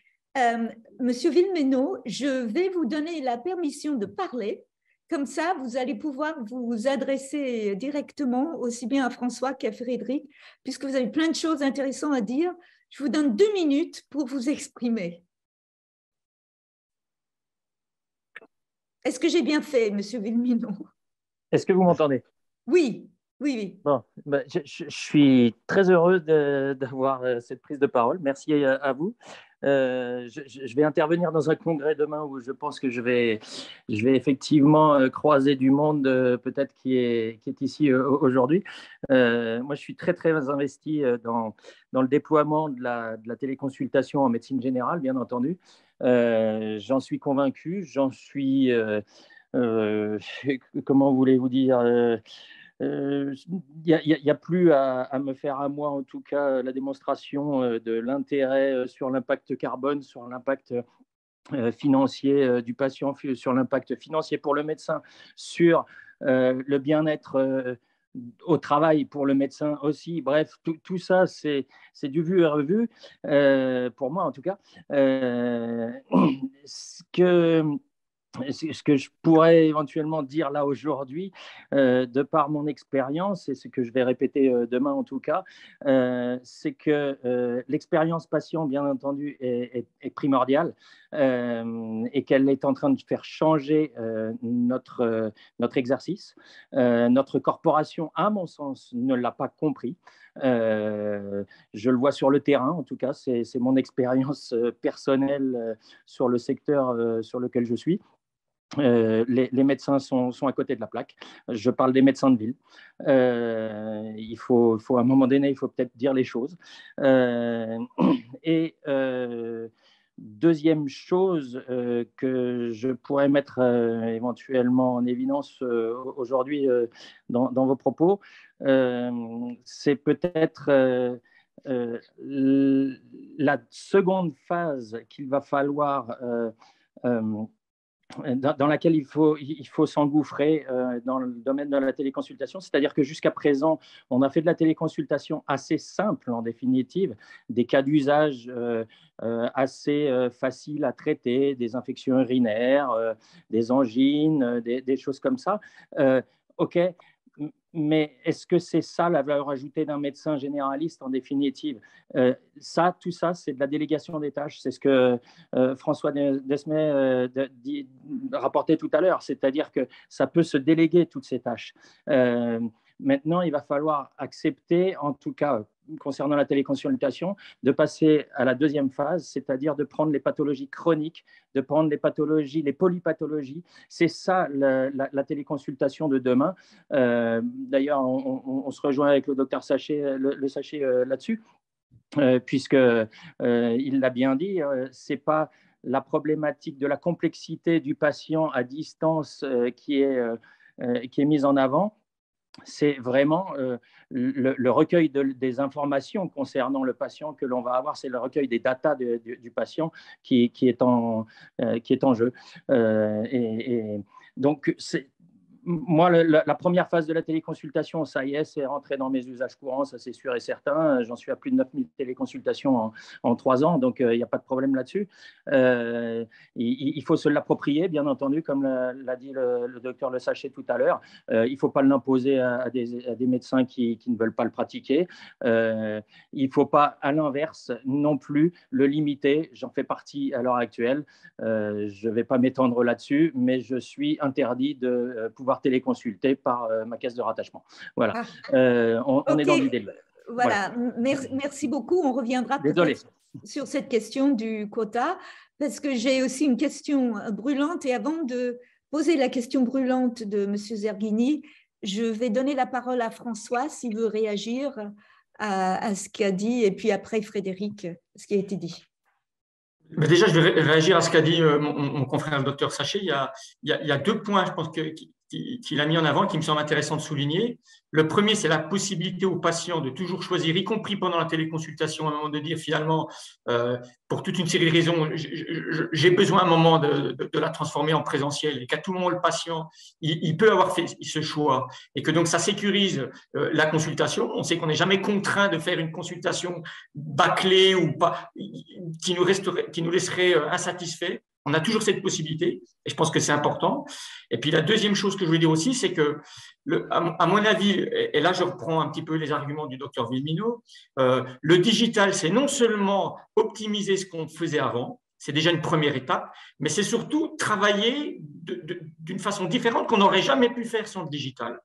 Monsieur Villemeno, je vais vous donner la permission de parler. Comme ça, vous allez pouvoir vous adresser directement aussi bien à François qu'à Frédéric, puisque vous avez plein de choses intéressantes à dire. Je vous donne 2 minutes pour vous exprimer. Est-ce que j'ai bien fait, Monsieur Villemeno? Est-ce que vous m'entendez? Oui, oui, oui. Bon, je suis très heureux d'avoir cette prise de parole. Merci à vous. Je vais intervenir dans un congrès demain où je pense que je vais effectivement croiser du monde peut-être qui est ici aujourd'hui. Moi, je suis très, très investi dans le déploiement de la téléconsultation en médecine générale, bien entendu. J'en suis convaincu. J'en suis, comment voulez-vous dire, il n'y a plus à me faire à moi, en tout cas, la démonstration de l'intérêt sur l'impact carbone, sur l'impact financier du patient, sur l'impact financier pour le médecin, sur le bien-être au travail pour le médecin aussi. Bref, tout ça, c'est du vu et revu, pour moi en tout cas. Ce que je pourrais éventuellement dire là aujourd'hui, de par mon expérience, et ce que je vais répéter demain en tout cas, c'est que l'expérience patient, bien entendu, est primordiale et qu'elle est en train de faire changer notre exercice. Notre corporation, à mon sens, ne l'a pas compris. Je le vois sur le terrain, en tout cas, c'est mon expérience personnelle sur le secteur sur lequel je suis. Les médecins sont à côté de la plaque. Je parle des médecins de ville. Il faut à un moment donné, il faut peut-être dire les choses. Deuxième chose que je pourrais mettre éventuellement en évidence aujourd'hui dans vos propos, c'est peut-être la seconde phase qu'il va falloir dans laquelle il faut s'engouffrer dans le domaine de la téléconsultation. C'est-à-dire que jusqu'à présent, on a fait de la téléconsultation assez simple en définitive, des cas d'usage assez faciles à traiter, des infections urinaires, des angines, des choses comme ça. OK, mais est-ce que c'est ça la valeur ajoutée d'un médecin généraliste en définitive? Tout ça, c'est de la délégation des tâches. C'est ce que François Desmet rapportait tout à l'heure, c'est-à-dire que ça peut se déléguer toutes ces tâches. Maintenant, il va falloir accepter, en tout cas concernant la téléconsultation, de passer à la deuxième phase, c'est-à-dire de prendre les pathologies chroniques, de prendre les pathologies, les polypathologies. C'est ça la téléconsultation de demain. D'ailleurs, on se rejoint avec le docteur Sachet, le Sachet là-dessus, puisqu'il l'a bien dit, c'est pas la problématique de la complexité du patient à distance qui est mise en avant. C'est vraiment le recueil des informations concernant le patient que l'on va avoir, c'est le recueil des datas du patient qui est en jeu. Donc, moi, la première phase de la téléconsultation, ça y est, c'est rentré dans mes usages courants, ça c'est sûr et certain. J'en suis à plus de 9000 téléconsultations en 3 ans, donc il n'y a pas de problème là-dessus. Il faut se l'approprier, bien entendu, comme l'a dit le docteur Le Sachet tout à l'heure. Il ne faut pas l'imposer à des médecins qui ne veulent pas le pratiquer. Il ne faut pas, à l'inverse, non plus le limiter. J'en fais partie à l'heure actuelle. Je ne vais pas m'étendre là-dessus, mais je suis interdit de pouvoir téléconsulter par ma caisse de rattachement. Voilà. On est dans du délai. Voilà. Merci beaucoup. On reviendra peut-être sur cette question du quota, parce que j'ai aussi une question brûlante. Et avant de poser la question brûlante de M. Zerghini, je vais donner la parole à François s'il veut réagir à ce qu'a dit, et puis après Frédéric, ce qui a été dit. Mais déjà, je vais réagir à ce qu'a dit mon confrère le docteur Sachet. Il y a 2 points, je pense, qu'il a mis en avant, qui me semble intéressant de souligner. Le premier, c'est la possibilité aux patients de toujours choisir, y compris pendant la téléconsultation, à un moment de dire finalement, pour toute une série de raisons, j'ai besoin à un moment de la transformer en présentiel, et qu'à tout moment, le patient, il peut avoir fait ce choix, et que donc ça sécurise la consultation. On sait qu'on n'est jamais contraint de faire une consultation bâclée ou pas, qui nous laisserait insatisfaits. On a toujours cette possibilité, et je pense que c'est important. Et puis la deuxième chose que je voulais dire aussi, c'est que, à mon avis, et là je reprends un petit peu les arguments du docteur Villeminot, le digital, c'est non seulement optimiser ce qu'on faisait avant, c'est déjà une première étape, mais c'est surtout travailler d'une façon différente qu'on n'aurait jamais pu faire sans le digital.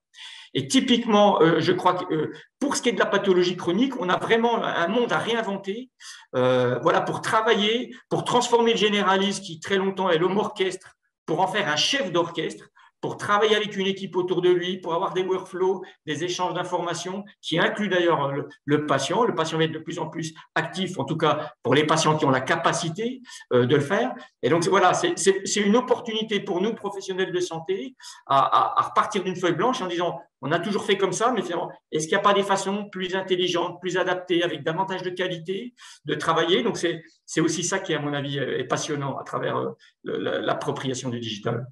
Et typiquement, je crois que pour ce qui est de la pathologie chronique, on a vraiment un monde à réinventer, voilà, pour travailler, pour transformer le généraliste qui très longtemps est l'homme orchestre, pour en faire un chef d'orchestre, pour travailler avec une équipe autour de lui, pour avoir des workflows, des échanges d'informations qui incluent d'ailleurs le patient. Le patient va être de plus en plus actif, en tout cas pour les patients qui ont la capacité de le faire. Et donc voilà, c'est une opportunité pour nous, professionnels de santé, à repartir d'une feuille blanche en disant on a toujours fait comme ça, mais finalement, est-ce qu'il n'y a pas des façons plus intelligentes, plus adaptées, avec davantage de qualité de travailler? Donc c'est aussi ça qui, à mon avis, est passionnant à travers l'appropriation du digital.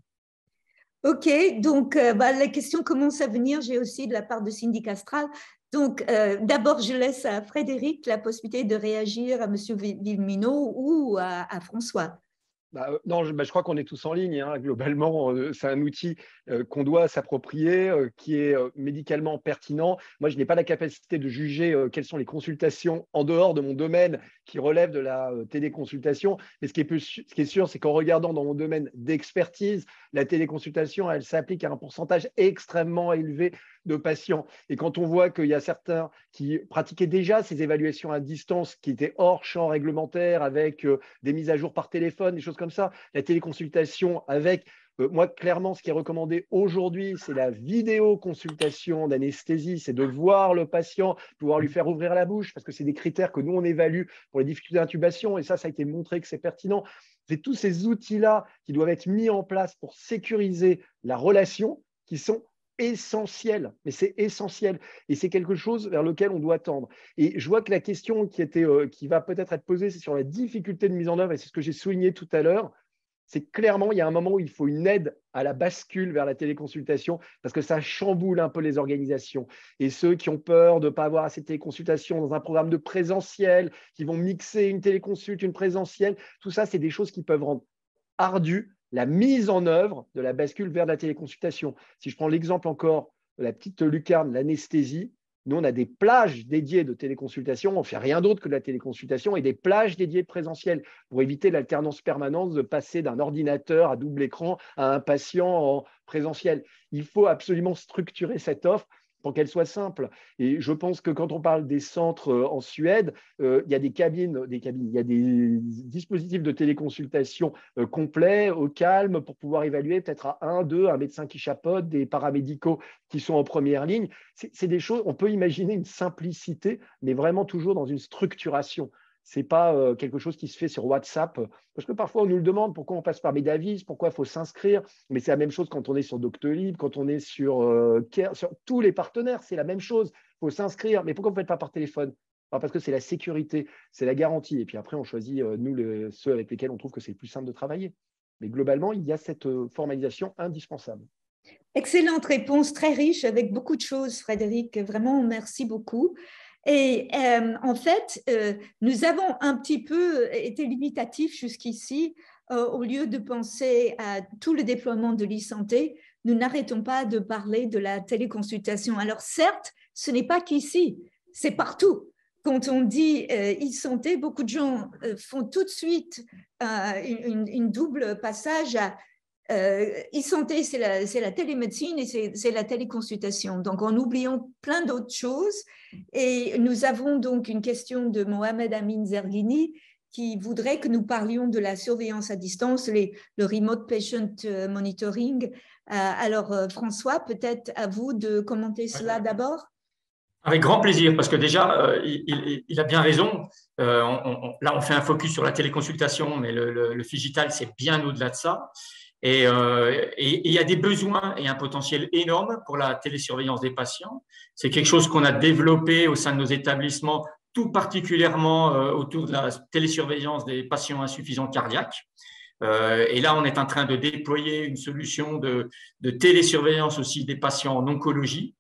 OK, donc la question commence à venir. J'ai aussi de la part de Cindy Castral. Donc, d'abord, je laisse à Frédéric la possibilité de réagir à M. Villeminot ou à François. Non, je crois qu'on est tous en ligne. Hein. Globalement, c'est un outil qu'on doit s'approprier, qui est médicalement pertinent. Moi, je n'ai pas la capacité de juger quelles sont les consultations en dehors de mon domaine qui relèvent de la téléconsultation. Mais ce qui est sûr, c'est qu'en regardant dans mon domaine d'expertise, la téléconsultation, elle s'applique à un pourcentage extrêmement élevé de patients. Et quand on voit qu'il y a certains qui pratiquaient déjà ces évaluations à distance qui étaient hors champ réglementaire avec des mises à jour par téléphone, des choses comme ça, la téléconsultation avec, moi clairement ce qui est recommandé aujourd'hui, c'est la vidéoconsultation d'anesthésie, c'est de voir le patient, pouvoir lui faire ouvrir la bouche parce que c'est des critères que nous on évalue pour les difficultés d'intubation et ça a été montré que c'est pertinent. C'est tous ces outils-là qui doivent être mis en place pour sécuriser la relation qui sont essentiel, mais c'est essentiel et c'est quelque chose vers lequel on doit tendre. Et je vois que la question qui va peut-être être posée, c'est sur la difficulté de mise en œuvre et c'est ce que j'ai souligné tout à l'heure. C'est clairement, il y a un moment où il faut une aide à la bascule vers la téléconsultation parce que ça chamboule un peu les organisations. Et ceux qui ont peur de ne pas avoir assez de téléconsultation dans un programme de présentiel, qui vont mixer une téléconsulte, une présentielle, tout ça, c'est des choses qui peuvent rendre ardues la mise en œuvre de la bascule vers la téléconsultation. Si je prends l'exemple encore de la petite lucarne, l'anesthésie, nous, on a des plages dédiées de téléconsultation, on ne fait rien d'autre que de la téléconsultation et des plages dédiées de présentiel pour éviter l'alternance permanente de passer d'un ordinateur à double écran à un patient en présentiel. Il faut absolument structurer cette offre pour qu'elle soit simple. Et je pense que quand on parle des centres en Suède, il y a des cabines, il y a des dispositifs de téléconsultation complets, au calme, pour pouvoir évaluer peut-être à un médecin qui chapeaute, des paramédicaux qui sont en première ligne. C'est des choses, on peut imaginer une simplicité, mais vraiment toujours dans une structuration. Ce n'est pas quelque chose qui se fait sur WhatsApp, parce que parfois on nous le demande, pourquoi on passe par Medavis, pourquoi il faut s'inscrire, mais c'est la même chose quand on est sur Doctolib, quand on est sur tous les partenaires, c'est la même chose, il faut s'inscrire, mais pourquoi vous ne faites pas par téléphone? Alors parce que c'est la sécurité, c'est la garantie, et puis après on choisit ceux avec lesquels on trouve que c'est le plus simple de travailler. Mais globalement, il y a cette formalisation indispensable. Excellente réponse, très riche, avec beaucoup de choses, Frédéric, vraiment merci beaucoup. Et en fait, nous avons un petit peu été limitatifs jusqu'ici. Au lieu de penser à tout le déploiement de l'e-santé, nous n'arrêtons pas de parler de la téléconsultation. Alors certes, ce n'est pas qu'ici, c'est partout. Quand on dit e-santé, beaucoup de gens font tout de suite une double passage à e-santé, c'est la télémédecine et c'est la téléconsultation. Donc, en oubliant plein d'autres choses. Et nous avons donc une question de Mohamed Amin Zerghini qui voudrait que nous parlions de la surveillance à distance, le remote patient monitoring. Alors, François, peut-être à vous de commenter cela d'abord. Avec grand plaisir, parce que déjà, il a bien raison. Là, on fait un focus sur la téléconsultation, mais le Figital, c'est bien au-delà de ça. Et il y a des besoins et un potentiel énorme pour la télésurveillance des patients. C'est quelque chose qu'on a développé au sein de nos établissements, tout particulièrement autour de la télésurveillance des patients insuffisants cardiaques. Et là, on est en train de déployer une solution de télésurveillance aussi des patients en oncologie.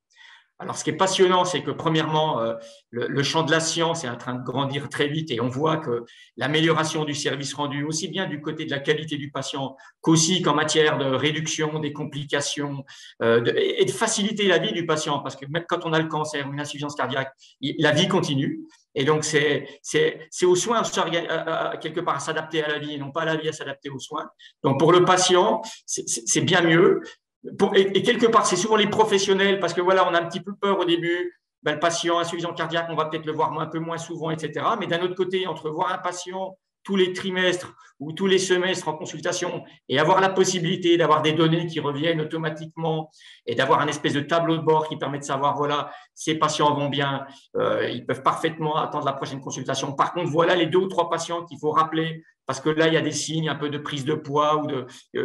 Alors, ce qui est passionnant, c'est que premièrement, le champ de la science est en train de grandir très vite et on voit que l'amélioration du service rendu, aussi bien du côté de la qualité du patient qu'aussi qu'en matière de réduction des complications et de faciliter la vie du patient, parce que même quand on a le cancer ou une insuffisance cardiaque, la vie continue. Et donc, c'est aux soins quelque part à s'adapter à la vie et non pas à la vie à s'adapter aux soins. Donc, pour le patient, c'est bien mieux. Et quelque part, c'est souvent les professionnels, parce que voilà, on a un petit peu peur au début. Ben, le patient insuffisant cardiaque, on va peut-être le voir un peu moins souvent, etc. Mais d'un autre côté, entre voir un patient tous les trimestres ou tous les semestres en consultation et avoir la possibilité d'avoir des données qui reviennent automatiquement et d'avoir un espèce de tableau de bord qui permet de savoir, voilà, ces patients vont bien, ils peuvent parfaitement attendre la prochaine consultation. Par contre, voilà les 2 ou 3 patients qu'il faut rappeler parce que là, il y a des signes un peu de prise de poids ou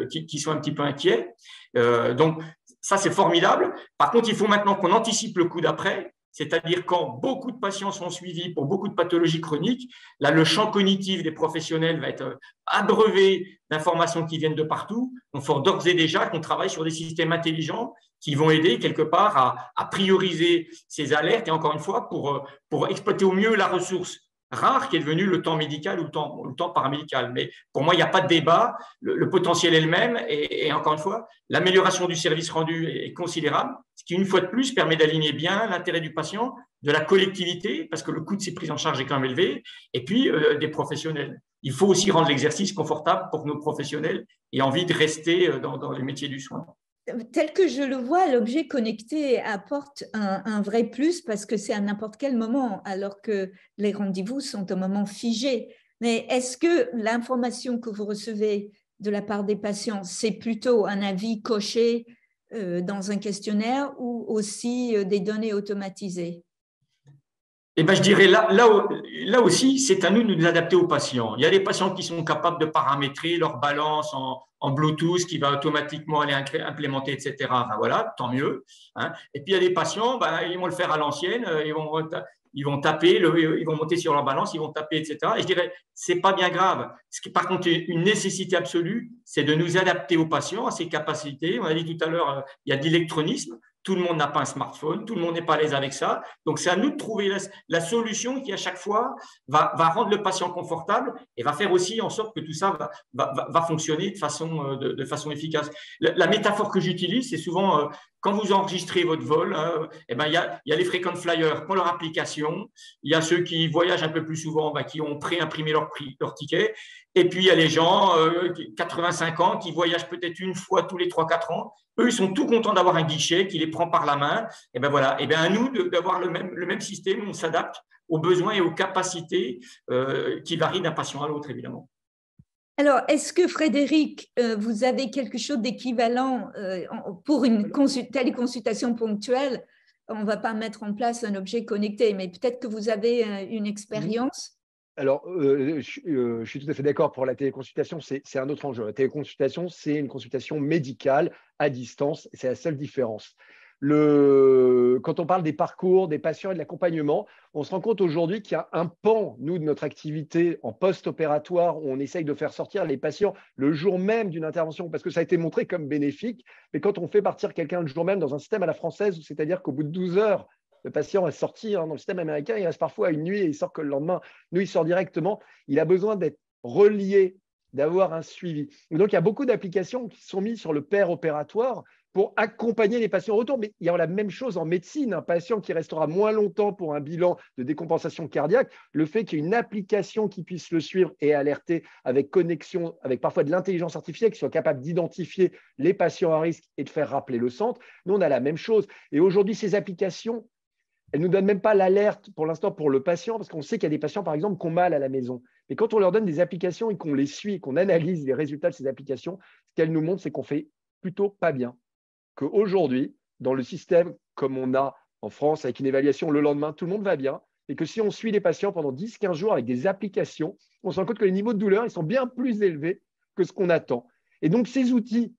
qui sont un petit peu inquiets. Donc, ça, c'est formidable. Par contre, il faut maintenant qu'on anticipe le coup d'après c'est-à-dire quand beaucoup de patients sont suivis pour beaucoup de pathologies chroniques, là, le champ cognitif des professionnels va être abreuvé d'informations qui viennent de partout. Donc, il faut d'ores et déjà qu'on travaille sur des systèmes intelligents qui vont aider quelque part à prioriser ces alertes et encore une fois pour exploiter au mieux la ressource rare qui est devenue le temps médical ou le temps paramédical. Mais pour moi, il n'y a pas de débat. Le potentiel est le même et encore une fois, l'amélioration du service rendu est considérable, ce qui, une fois de plus, permet d'aligner bien l'intérêt du patient, de la collectivité, parce que le coût de ces prises en charge est quand même élevé, et puis des professionnels. Il faut aussi rendre l'exercice confortable pour que nos professionnels aient envie de rester dans les métiers du soin. Tel que je le vois, l'objet connecté apporte un vrai plus parce que c'est à n'importe quel moment, alors que les rendez-vous sont un moment figé. Mais est-ce que l'information que vous recevez de la part des patients, c'est plutôt un avis coché dans un questionnaire ou aussi des données automatisées? Eh ben, je dirais là aussi, c'est à nous de nous adapter aux patients. Il y a des patients qui sont capables de paramétrer leur balance en Bluetooth qui va automatiquement aller implémenter, etc. Enfin, voilà, tant mieux. Hein. Et puis, il y a des patients, ben, ils vont le faire à l'ancienne, ils vont taper, ils vont monter sur leur balance, ils vont taper, etc. Et je dirais, c'est pas bien grave. Ce qui, par contre, une nécessité absolue, c'est de nous adapter aux patients, à ses capacités. On a dit tout à l'heure, il y a de l'électronisme. Tout le monde n'a pas un smartphone, tout le monde n'est pas à l'aise avec ça. Donc, c'est à nous de trouver la solution qui, à chaque fois, va rendre le patient confortable et va faire aussi en sorte que tout ça va fonctionner de façon efficace. La métaphore que j'utilise, c'est souvent quand vous enregistrez votre vol, eh ben, il y a les frequent flyers pour leur application. Il y a ceux qui voyagent un peu plus souvent, qui ont pré-imprimé leur ticket. Et puis, il y a les gens, 85 ans, qui voyagent peut-être une fois tous les 3-4 ans. Eux, ils sont tout contents d'avoir un guichet qui les prend par la main. Et ben voilà. Et bien à nous d'avoir le même système, on s'adapte aux besoins et aux capacités qui varient d'un patient à l'autre, évidemment. Alors, est-ce que Frédéric, vous avez quelque chose d'équivalent pour une téléconsultation ponctuelle? On ne va pas mettre en place un objet connecté, mais peut-être que vous avez une expérience. Alors, je suis tout à fait d'accord pour la téléconsultation, c'est un autre enjeu. La téléconsultation, c'est une consultation médicale à distance, c'est la seule différence. Quand on parle des parcours, des patients et de l'accompagnement, on se rend compte aujourd'hui qu'il y a un pan, nous, de notre activité en post-opératoire, où on essaye de faire sortir les patients le jour même d'une intervention, parce que ça a été montré comme bénéfique. Mais quand on fait partir quelqu'un le jour même dans un système à la française, c'est-à-dire qu'au bout de 12 heures, le patient est sorti dans le système américain, il reste parfois une nuit et il sort que le lendemain. Nous, il sort directement. Il a besoin d'être relié, d'avoir un suivi. Et donc, il y a beaucoup d'applications qui sont mises sur le pair opératoire pour accompagner les patients au retour. Mais il y a la même chose en médecine. Un patient qui restera moins longtemps pour un bilan de décompensation cardiaque, le fait qu'il y ait une application qui puisse le suivre et alerter avec connexion, avec parfois de l'intelligence artificielle, qui soit capable d'identifier les patients à risque et de faire rappeler le centre. Nous, on a la même chose. Et aujourd'hui, ces applications, elles ne nous donnent même pas l'alerte pour l'instant pour le patient, parce qu'on sait qu'il y a des patients, par exemple, qui ont mal à la maison. Mais quand on leur donne des applications et qu'on les suit, qu'on analyse les résultats de ces applications, ce qu'elles nous montrent, c'est qu'on fait plutôt pas bien. Qu'aujourd'hui, dans le système comme on a en France, avec une évaluation le lendemain, tout le monde va bien. Et que si on suit les patients pendant 10-15 jours avec des applications, on se rend compte que les niveaux de douleur, ils sont bien plus élevés que ce qu'on attend. Et donc, ces outils,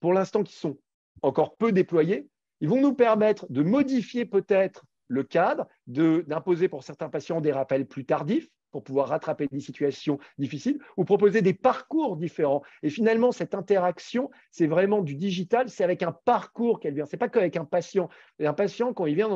pour l'instant, qui sont encore peu déployés, ils vont nous permettre de modifier peut-être le cadre, d'imposer pour certains patients des rappels plus tardifs pour pouvoir rattraper des situations difficiles ou proposer des parcours différents. Et finalement, cette interaction, c'est vraiment du digital, c'est avec un parcours qu'elle vient. Ce n'est pas qu'avec un patient. Et un patient, quand il vient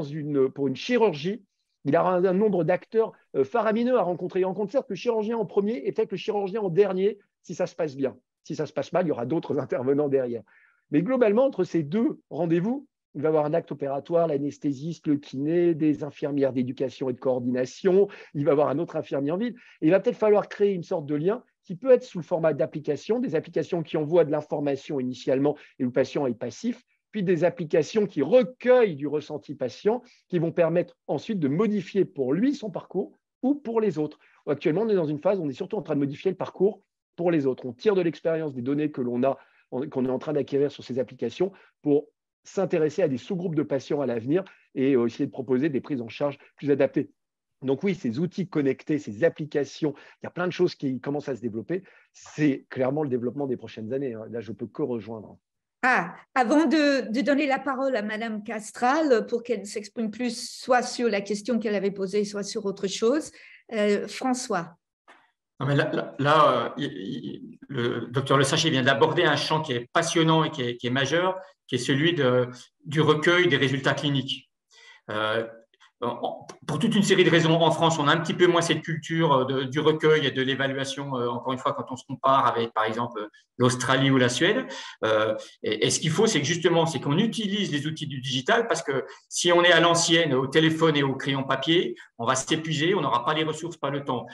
pour une chirurgie, il a un nombre d'acteurs faramineux à rencontrer. Il rencontre certes le chirurgien en premier et peut-être le chirurgien en dernier si ça se passe bien. Si ça se passe mal, il y aura d'autres intervenants derrière. Mais globalement, entre ces deux rendez-vous, il va y avoir un acte opératoire, l'anesthésiste, le kiné, des infirmières d'éducation et de coordination. Il va y avoir un autre infirmier en ville. Et il va peut-être falloir créer une sorte de lien qui peut être sous le format d'applications, des applications qui envoient de l'information initialement et le patient est passif, puis des applications qui recueillent du ressenti patient, qui vont permettre ensuite de modifier pour lui son parcours ou pour les autres. Actuellement, on est dans une phase où on est surtout en train de modifier le parcours pour les autres. On tire de l'expérience des données qu'on est en train d'acquérir sur ces applications pour s'intéresser à des sous-groupes de patients à l'avenir et essayer de proposer des prises en charge plus adaptées. Donc oui, ces outils connectés, ces applications, il y a plein de choses qui commencent à se développer. C'est clairement le développement des prochaines années. Là, je peux que rejoindre. Avant de donner la parole à Madame Castral pour qu'elle s'exprime plus, soit sur la question qu'elle avait posée, soit sur autre chose, François. Non, mais le docteur Le Sachet vient d'aborder un champ qui est passionnant et qui est majeur, qui est celui du recueil des résultats cliniques. Pour toute une série de raisons, en France, on a un petit peu moins cette culture du recueil et de l'évaluation, encore une fois, quand on se compare avec, par exemple, l'Australie ou la Suède. Et ce qu'il faut, c'est que justement, c'est qu'on utilise les outils du digital, parce que si on est à l'ancienne, au téléphone et au crayon papier, on va s'épuiser, on n'aura pas les ressources, pas le temps.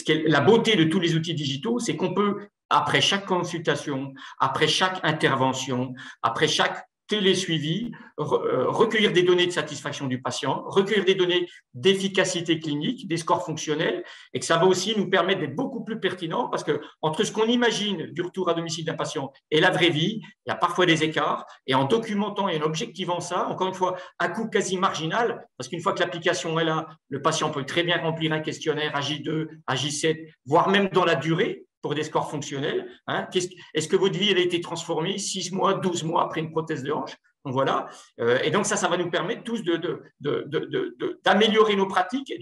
La beauté de tous les outils digitaux, c'est qu'on peut, après chaque consultation, après chaque intervention, après chaque télésuivi, recueillir des données de satisfaction du patient, recueillir des données d'efficacité clinique, des scores fonctionnels, et que ça va aussi nous permettre d'être beaucoup plus pertinents, parce que entre ce qu'on imagine du retour à domicile d'un patient et la vraie vie, il y a parfois des écarts, et en documentant et en objectivant ça, encore une fois, à coût quasi marginal, parce qu'une fois que l'application est là, le patient peut très bien remplir un questionnaire à J2, à J7, voire même dans la durée, pour des scores fonctionnels. Est-ce que votre vie elle a été transformée 6 mois, 12 mois après une prothèse de hanche? Donc voilà. Et donc ça va nous permettre tous d'améliorer nos pratiques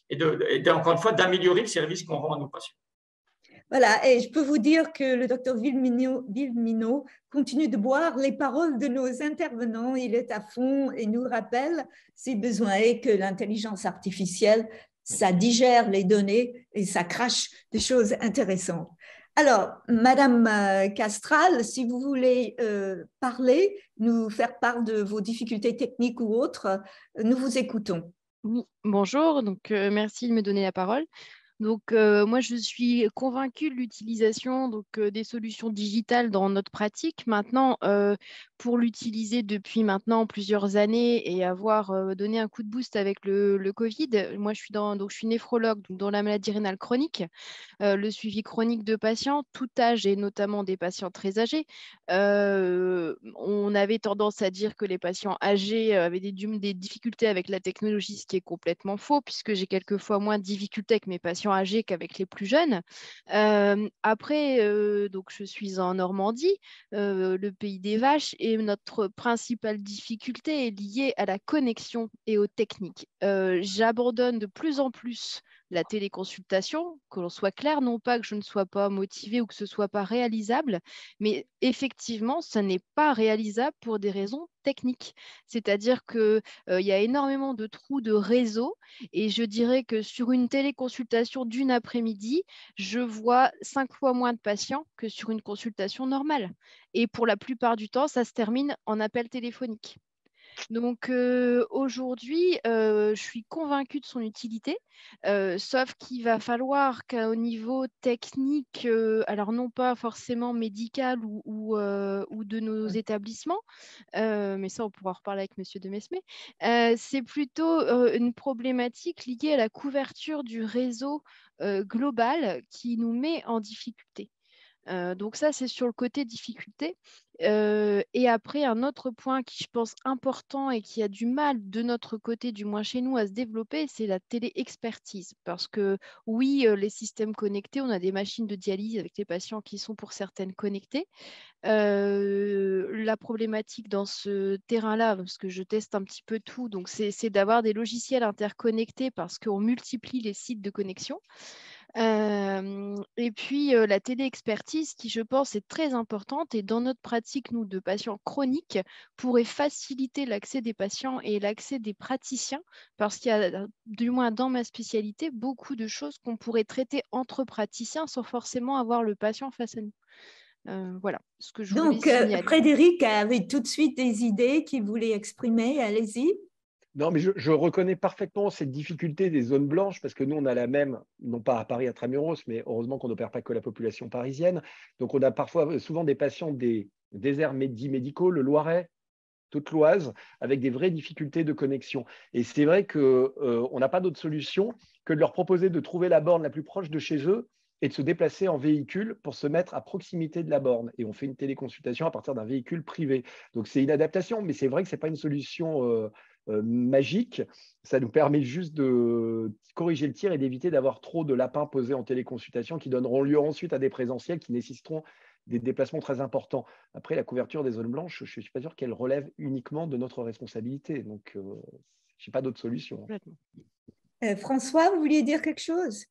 et encore une fois, d'améliorer le service qu'on rend à nos patients. Voilà, et je peux vous dire que le docteur Villeminot continue de boire les paroles de nos intervenants. Il est à fond et nous rappelle, si besoin est, que l'intelligence artificielle, ça digère les données et ça crache des choses intéressantes. Alors, Madame Castral, si vous voulez parler, nous faire part de vos difficultés techniques ou autres, nous vous écoutons. Oui, bonjour, donc merci de me donner la parole. Donc, moi, je suis convaincue de l'utilisation des solutions digitales dans notre pratique. Maintenant, pour l'utiliser depuis maintenant plusieurs années et avoir donné un coup de boost avec le Covid, moi, je suis néphrologue donc dans la maladie rénale chronique, le suivi chronique de patients, tout âge et notamment des patients très âgés. On avait tendance à dire que les patients âgés avaient des difficultés avec la technologie, ce qui est complètement faux, puisque j'ai quelquefois moins de difficultés avec mes patients âgés qu'avec les plus jeunes. Après, donc je suis en Normandie, le pays des vaches, et notre principale difficulté est liée à la connexion et aux techniques. J'abandonne de plus en plus la téléconsultation, que l'on soit clair, non pas que je ne sois pas motivée ou que ce ne soit pas réalisable, mais effectivement, ce n'est pas réalisable pour des raisons techniques. C'est-à-dire qu'il y a énormément de trous de réseau et je dirais que sur une téléconsultation d'une après-midi, je vois 5 fois moins de patients que sur une consultation normale. Et pour la plupart du temps, ça se termine en appel téléphonique. Donc aujourd'hui, je suis convaincue de son utilité, sauf qu'il va falloir qu'au niveau technique, alors non pas forcément médical ou de nos établissements, mais ça on pourra en reparler avec Monsieur de Mesmé, c'est plutôt une problématique liée à la couverture du réseau global qui nous met en difficulté. Donc ça, c'est sur le côté difficulté. Et après, un autre point qui, je pense, important et qui a du mal de notre côté, du moins chez nous, à se développer, c'est la télé-expertise. Parce que oui, les systèmes connectés, on a des machines de dialyse avec les patients qui sont pour certaines connectées. La problématique dans ce terrain-là, parce que je teste un petit peu tout, donc c'est d'avoir des logiciels interconnectés parce qu'on multiplie les sites de connexion. Et puis la téléexpertise qui, je pense, est très importante et dans notre pratique, nous, de patients chroniques, pourrait faciliter l'accès des patients et l'accès des praticiens parce qu'il y a, du moins dans ma spécialité, beaucoup de choses qu'on pourrait traiter entre praticiens sans forcément avoir le patient face à nous. Voilà ce que je voulais signaler. Donc, Frédéric avait tout de suite des idées qu'il voulait exprimer. Allez-y. Non, mais je reconnais parfaitement cette difficulté des zones blanches parce que nous, on a la même, non pas à Paris intramuros, mais heureusement qu'on n'opère pas que la population parisienne. Donc, on a souvent des patients des déserts médicaux, le Loiret, toute l'Oise, avec des vraies difficultés de connexion. Et c'est vrai qu'on n'a pas d'autre solution que de leur proposer de trouver la borne la plus proche de chez eux et de se déplacer en véhicule pour se mettre à proximité de la borne. Et on fait une téléconsultation à partir d'un véhicule privé. Donc, c'est une adaptation, mais c'est vrai que ce n'est pas une solution magique. Ça nous permet juste de corriger le tir et d'éviter d'avoir trop de lapins posés en téléconsultation qui donneront lieu ensuite à des présentiels qui nécessiteront des déplacements très importants. Après, la couverture des zones blanches, je ne suis pas sûr qu'elle relève uniquement de notre responsabilité. Donc, je n'ai pas d'autre solution. François, vous vouliez dire quelque chose?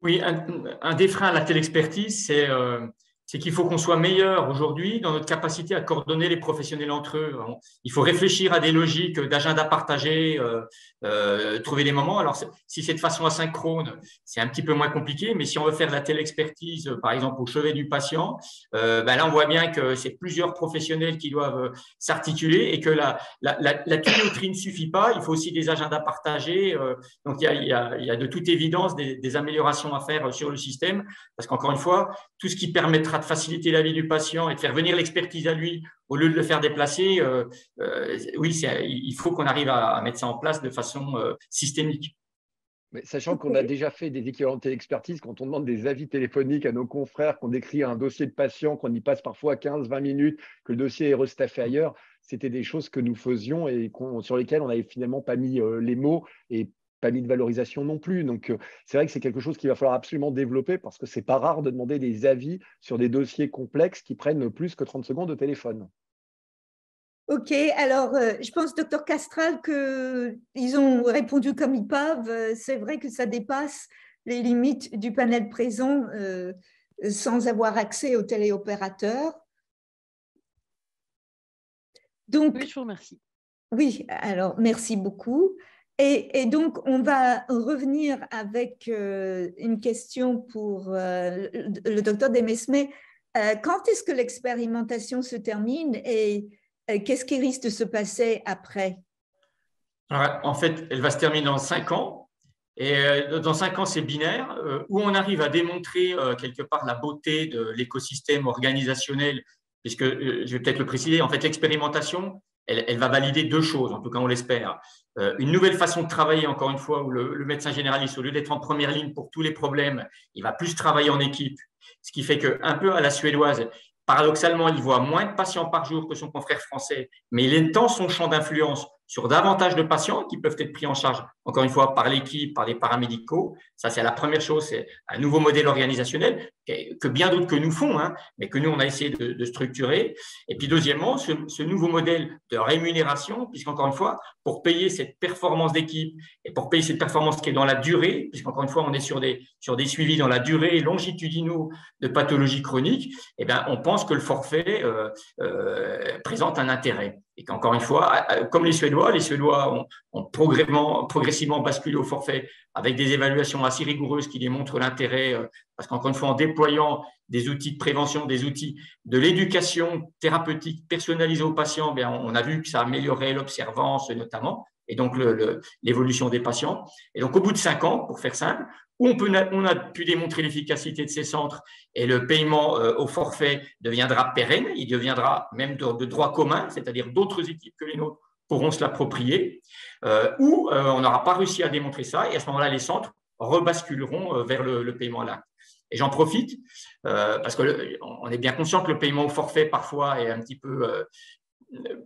Oui, un des freins à la télexpertise, c'est qu'il faut qu'on soit meilleur aujourd'hui dans notre capacité à coordonner les professionnels entre eux. Il faut réfléchir à des logiques d'agenda partagé, trouver des moments. Alors, si c'est de façon asynchrone, c'est un petit peu moins compliqué, mais si on veut faire de la télexpertise, par exemple, au chevet du patient, là, on voit bien que c'est plusieurs professionnels qui doivent s'articuler et que la tuyauterie ne suffit pas. Il faut aussi des agendas partagés. Donc, il y a de toute évidence des améliorations à faire sur le système, parce qu'encore une fois, tout ce qui permettra de faciliter la vie du patient et de faire venir l'expertise à lui au lieu de le faire déplacer, oui, il faut qu'on arrive à mettre ça en place de façon systémique. Mais sachant qu'on a déjà fait des équivalents de télexpertise, quand on demande des avis téléphoniques à nos confrères, qu'on décrit un dossier de patient, qu'on y passe parfois 15-20 minutes, que le dossier est restaffé ailleurs, c'était des choses que nous faisions et sur lesquelles on n'avait finalement pas mis les mots et pas mis de valorisation non plus. Donc, c'est vrai que c'est quelque chose qu'il va falloir absolument développer parce que ce n'est pas rare de demander des avis sur des dossiers complexes qui prennent plus que 30 secondes au téléphone. Ok, alors je pense, docteur Castral, qu'ils ont répondu comme ils peuvent. C'est vrai que ça dépasse les limites du panel présent sans avoir accès au téléopérateur. Donc, oui, je vous remercie. Oui, alors merci beaucoup. Et donc, on va revenir avec une question pour le docteur Demesme. Quand est-ce que l'expérimentation se termine et qu'est-ce qui risque de se passer après? Alors, en fait, elle va se terminer dans 5 ans. Et dans 5 ans, c'est binaire, où on arrive à démontrer quelque part la beauté de l'écosystème organisationnel, puisque, je vais peut-être le préciser, en fait, l'expérimentation, elle va valider 2 choses, en tout cas on l'espère. Une nouvelle façon de travailler, encore une fois, où le médecin généraliste, au lieu d'être en première ligne pour tous les problèmes, il va plus travailler en équipe, ce qui fait qu'un peu à la suédoise, paradoxalement, il voit moins de patients par jour que son confrère français, mais il étend son champ d'influence sur davantage de patients qui peuvent être pris en charge, encore une fois, par l'équipe, par des paramédicaux. Ça, c'est la première chose, c'est un nouveau modèle organisationnel que bien d'autres que nous font, hein, mais que nous, on a essayé de structurer. Et puis, deuxièmement, ce nouveau modèle de rémunération, puisqu'encore une fois, pour payer cette performance d'équipe et pour payer cette performance qui est dans la durée, puisqu'encore une fois, on est sur des suivis dans la durée longitudinaux de pathologies chroniques, eh bien, on pense que le forfait présente un intérêt. Et qu'encore une fois, comme les Suédois ont progressivement basculé au forfait avec des évaluations assez rigoureuses qui démontrent l'intérêt, parce qu'encore une fois, en déployant des outils de prévention, des outils de l'éducation thérapeutique personnalisée aux patients, bien, on a vu que ça améliorait l'observance notamment, et donc l'évolution des patients. Et donc, au bout de 5 ans, pour faire simple, où on a pu démontrer l'efficacité de ces centres et le paiement au forfait deviendra pérenne, il deviendra même de droit commun, c'est-à-dire d'autres équipes que les nôtres pourront se l'approprier, ou on n'aura pas réussi à démontrer ça, et à ce moment-là, les centres rebasculeront vers le paiement à l'acte. Et j'en profite, parce qu'on est bien conscient que le paiement au forfait, parfois, est un petit peu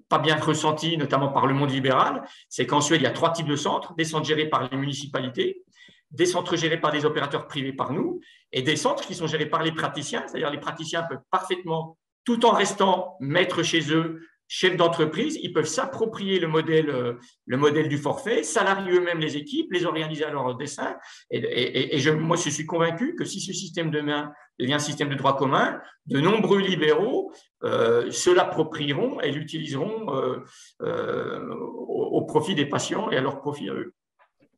pas bien ressenti, notamment par le monde libéral. C'est qu'en Suède, il y a 3 types de centres, des centres gérés par les municipalités, des centres gérés par des opérateurs privés par nous, et des centres qui sont gérés par les praticiens, c'est-à-dire les praticiens peuvent parfaitement, tout en restant maîtres chez eux, chefs d'entreprise, ils peuvent s'approprier le modèle du forfait, salarier eux-mêmes les équipes, les organiser à leur dessein. Moi, je suis convaincu que si ce système demain devient un système de droit commun, de nombreux libéraux se l'approprieront et l'utiliseront au profit des patients et à leur profit à eux.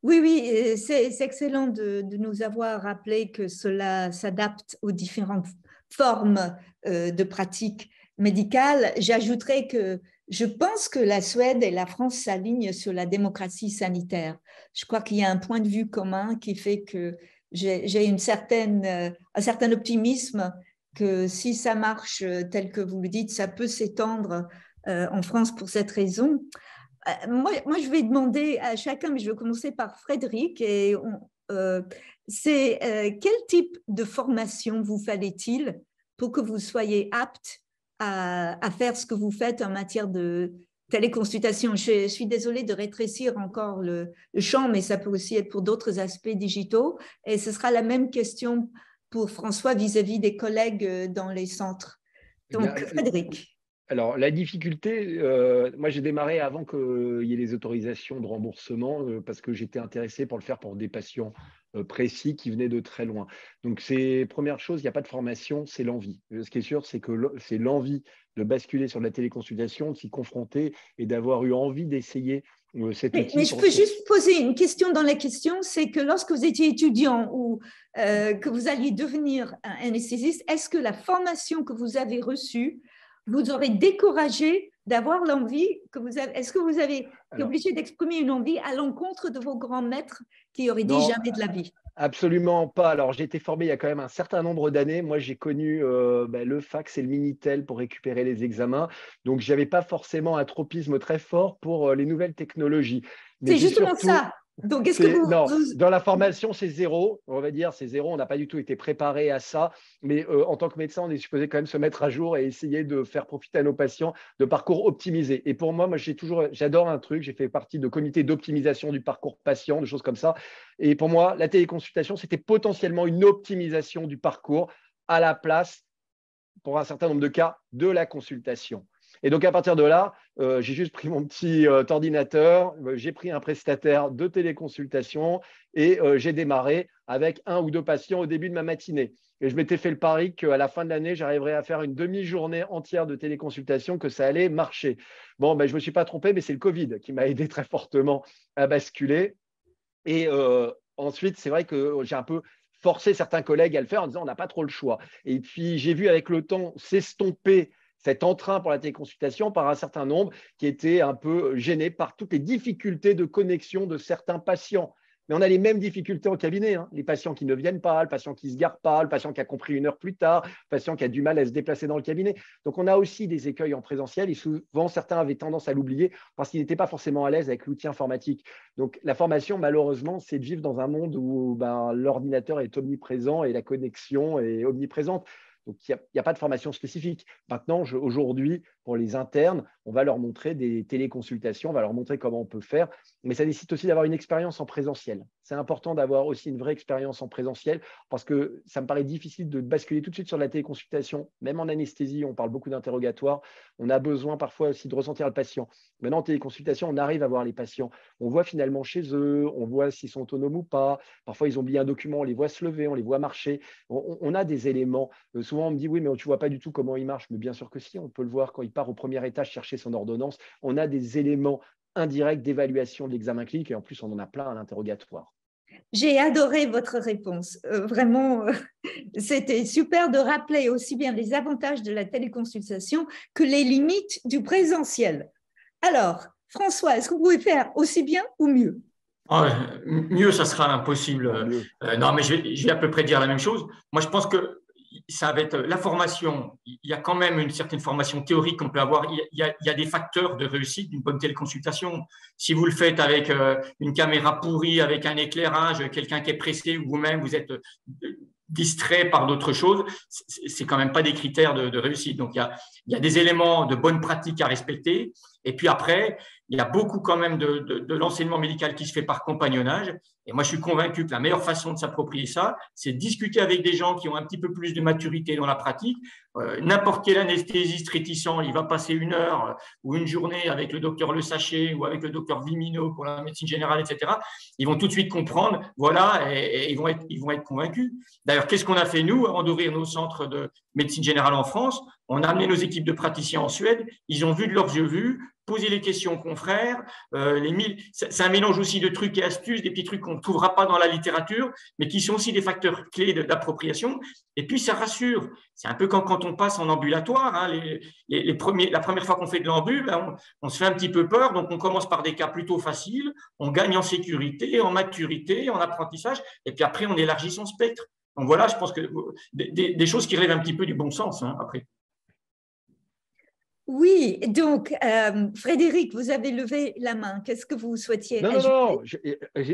Oui, c'est excellent de nous avoir rappelé que cela s'adapte aux différentes formes de pratiques médicales. J'ajouterais que je pense que la Suède et la France s'alignent sur la démocratie sanitaire. Je crois qu'il y a un point de vue commun qui fait que j'ai un certain optimisme que si ça marche tel que vous le dites, ça peut s'étendre en France pour cette raison. Moi, je vais demander à chacun, mais je vais commencer par Frédéric. Quel type de formation vous fallait-il pour que vous soyez apte à faire ce que vous faites en matière de téléconsultation? Je suis désolée de rétrécir encore le champ, mais ça peut aussi être pour d'autres aspects digitaux. Et ce sera la même question pour François vis-à-vis des collègues dans les centres. Donc, Frédéric. Alors, la difficulté, moi j'ai démarré avant qu'il y ait les autorisations de remboursement parce que j'étais intéressé pour le faire pour des patients précis qui venaient de très loin. Donc, c'est première chose, il n'y a pas de formation, c'est l'envie. Ce qui est sûr, c'est que c'est l'envie de basculer sur la téléconsultation, de s'y confronter et d'avoir eu envie d'essayer cet outil. Mais je peux juste poser une question dans la question, c'est que lorsque vous étiez étudiant ou que vous alliez devenir un anesthésiste, est-ce que la formation que vous avez reçue vous aurait découragé d'avoir l'envie que vous avez? Est-ce que vous avez été obligé d'exprimer une envie à l'encontre de vos grands maîtres qui auraient dit jamais de la vie? Absolument pas. Alors, j'ai été formé il y a quand même un certain nombre d'années. Moi, j'ai connu le fax et le Minitel pour récupérer les examens. Donc, je n'avais pas forcément un tropisme très fort pour les nouvelles technologies. C'est justement ça. Donc, est-ce que non, dans la formation, c'est zéro. On va dire, c'est zéro. On n'a pas du tout été préparé à ça. Mais en tant que médecin, on est supposé quand même se mettre à jour et essayer de faire profiter à nos patients de parcours optimisés. Et pour moi, j'adore un truc. J'ai fait partie de comités d'optimisation du parcours patient, de choses comme ça. Et pour moi, la téléconsultation, c'était potentiellement une optimisation du parcours à la place, pour un certain nombre de cas, de la consultation. Et donc, à partir de là, j'ai juste pris mon petit ordinateur, j'ai pris un prestataire de téléconsultation et j'ai démarré avec 1 ou 2 patients au début de ma matinée. Et je m'étais fait le pari qu'à la fin de l'année, j'arriverais à faire une demi-journée entière de téléconsultation, que ça allait marcher. Bon, ben, je ne me suis pas trompé, mais c'est le Covid qui m'a aidé très fortement à basculer. Et ensuite, c'est vrai que j'ai un peu forcé certains collègues à le faire en disant on n'a pas trop le choix. Et puis, j'ai vu avec le temps s'estomper cet entrain pour la téléconsultation par un certain nombre qui étaient un peu gênés par toutes les difficultés de connexion de certains patients. Mais on a les mêmes difficultés en cabinet, hein. Les patients qui ne viennent pas, le patient qui ne se gare pas, le patient qui a compris 1 heure plus tard, le patient qui a du mal à se déplacer dans le cabinet. Donc, on a aussi des écueils en présentiel et souvent, certains avaient tendance à l'oublier parce qu'ils n'étaient pas forcément à l'aise avec l'outil informatique. Donc, la formation, malheureusement, c'est de vivre dans un monde où l'ordinateur est omniprésent et la connexion est omniprésente. Donc, il n'y a pas de formation spécifique. Maintenant, aujourd'hui, pour les internes, on va leur montrer des téléconsultations, on va leur montrer comment on peut faire, mais ça nécessite aussi d'avoir une expérience en présentiel. C'est important d'avoir aussi une vraie expérience en présentiel parce que ça me paraît difficile de basculer tout de suite sur la téléconsultation. Même en anesthésie, on parle beaucoup d'interrogatoires. On a besoin parfois aussi de ressentir le patient. Maintenant, en téléconsultation, on arrive à voir les patients. On voit finalement chez eux, on voit s'ils sont autonomes ou pas. Parfois, ils ont oublié un document, on les voit se lever, on les voit marcher. On a des éléments. Souvent, on me dit, oui, mais tu ne vois pas du tout comment il marche. Mais bien sûr que si, on peut le voir quand il part au premier étage chercher son ordonnance. On a des éléments indirects d'évaluation de l'examen clinique et en plus, on en a plein à l'interrogatoire. J'ai adoré votre réponse. Vraiment, c'était super de rappeler aussi bien les avantages de la téléconsultation que les limites du présentiel. Alors, François, est-ce que vous pouvez faire aussi bien ou mieux? Mieux, ça sera impossible. Non, mais je vais à peu près dire la même chose. Moi, je pense que ça va être la formation. Il y a quand même une certaine formation théorique qu'on peut avoir. Il y a des facteurs de réussite d'une bonne téléconsultation. Si vous le faites avec une caméra pourrie, avec un éclairage, quelqu'un qui est pressé ou vous-même, vous êtes distrait par d'autres choses, c'est quand même pas des critères de réussite. Donc, il y a des éléments de bonne pratique à respecter. Et puis après, il y a beaucoup quand même de l'enseignement médical qui se fait par compagnonnage. Et moi, je suis convaincu que la meilleure façon de s'approprier ça, c'est de discuter avec des gens qui ont un petit peu plus de maturité dans la pratique. N'importe quel anesthésiste réticent, il va passer 1 heure ou une journée avec le docteur Le Sachet ou avec le docteur Vimino pour la médecine générale, etc. Ils vont tout de suite comprendre, voilà, et ils vont être convaincus. D'ailleurs, qu'est-ce qu'on a fait, nous, avant d'ouvrir nos centres de médecine générale en France? On a amené nos équipes de praticiens en Suède. Ils ont vu de leurs yeux vus, posé les questions aux confrères. C'est un mélange aussi de trucs et astuces, des petits trucs qu'on ne trouvera pas dans la littérature, mais qui sont aussi des facteurs clés d'appropriation. Et puis, ça rassure. C'est un peu quand on passe en ambulatoire. Hein, la première fois qu'on fait de l'ambu, on se fait un petit peu peur. Donc, on commence par des cas plutôt faciles. On gagne en sécurité, en maturité, en apprentissage. Et puis après, on élargit son spectre. Donc, voilà, je pense que des choses qui relèvent un petit peu du bon sens, hein, après. Oui, donc Frédéric, vous avez levé la main. Qu'est-ce que vous souhaitiez ajouter? Non,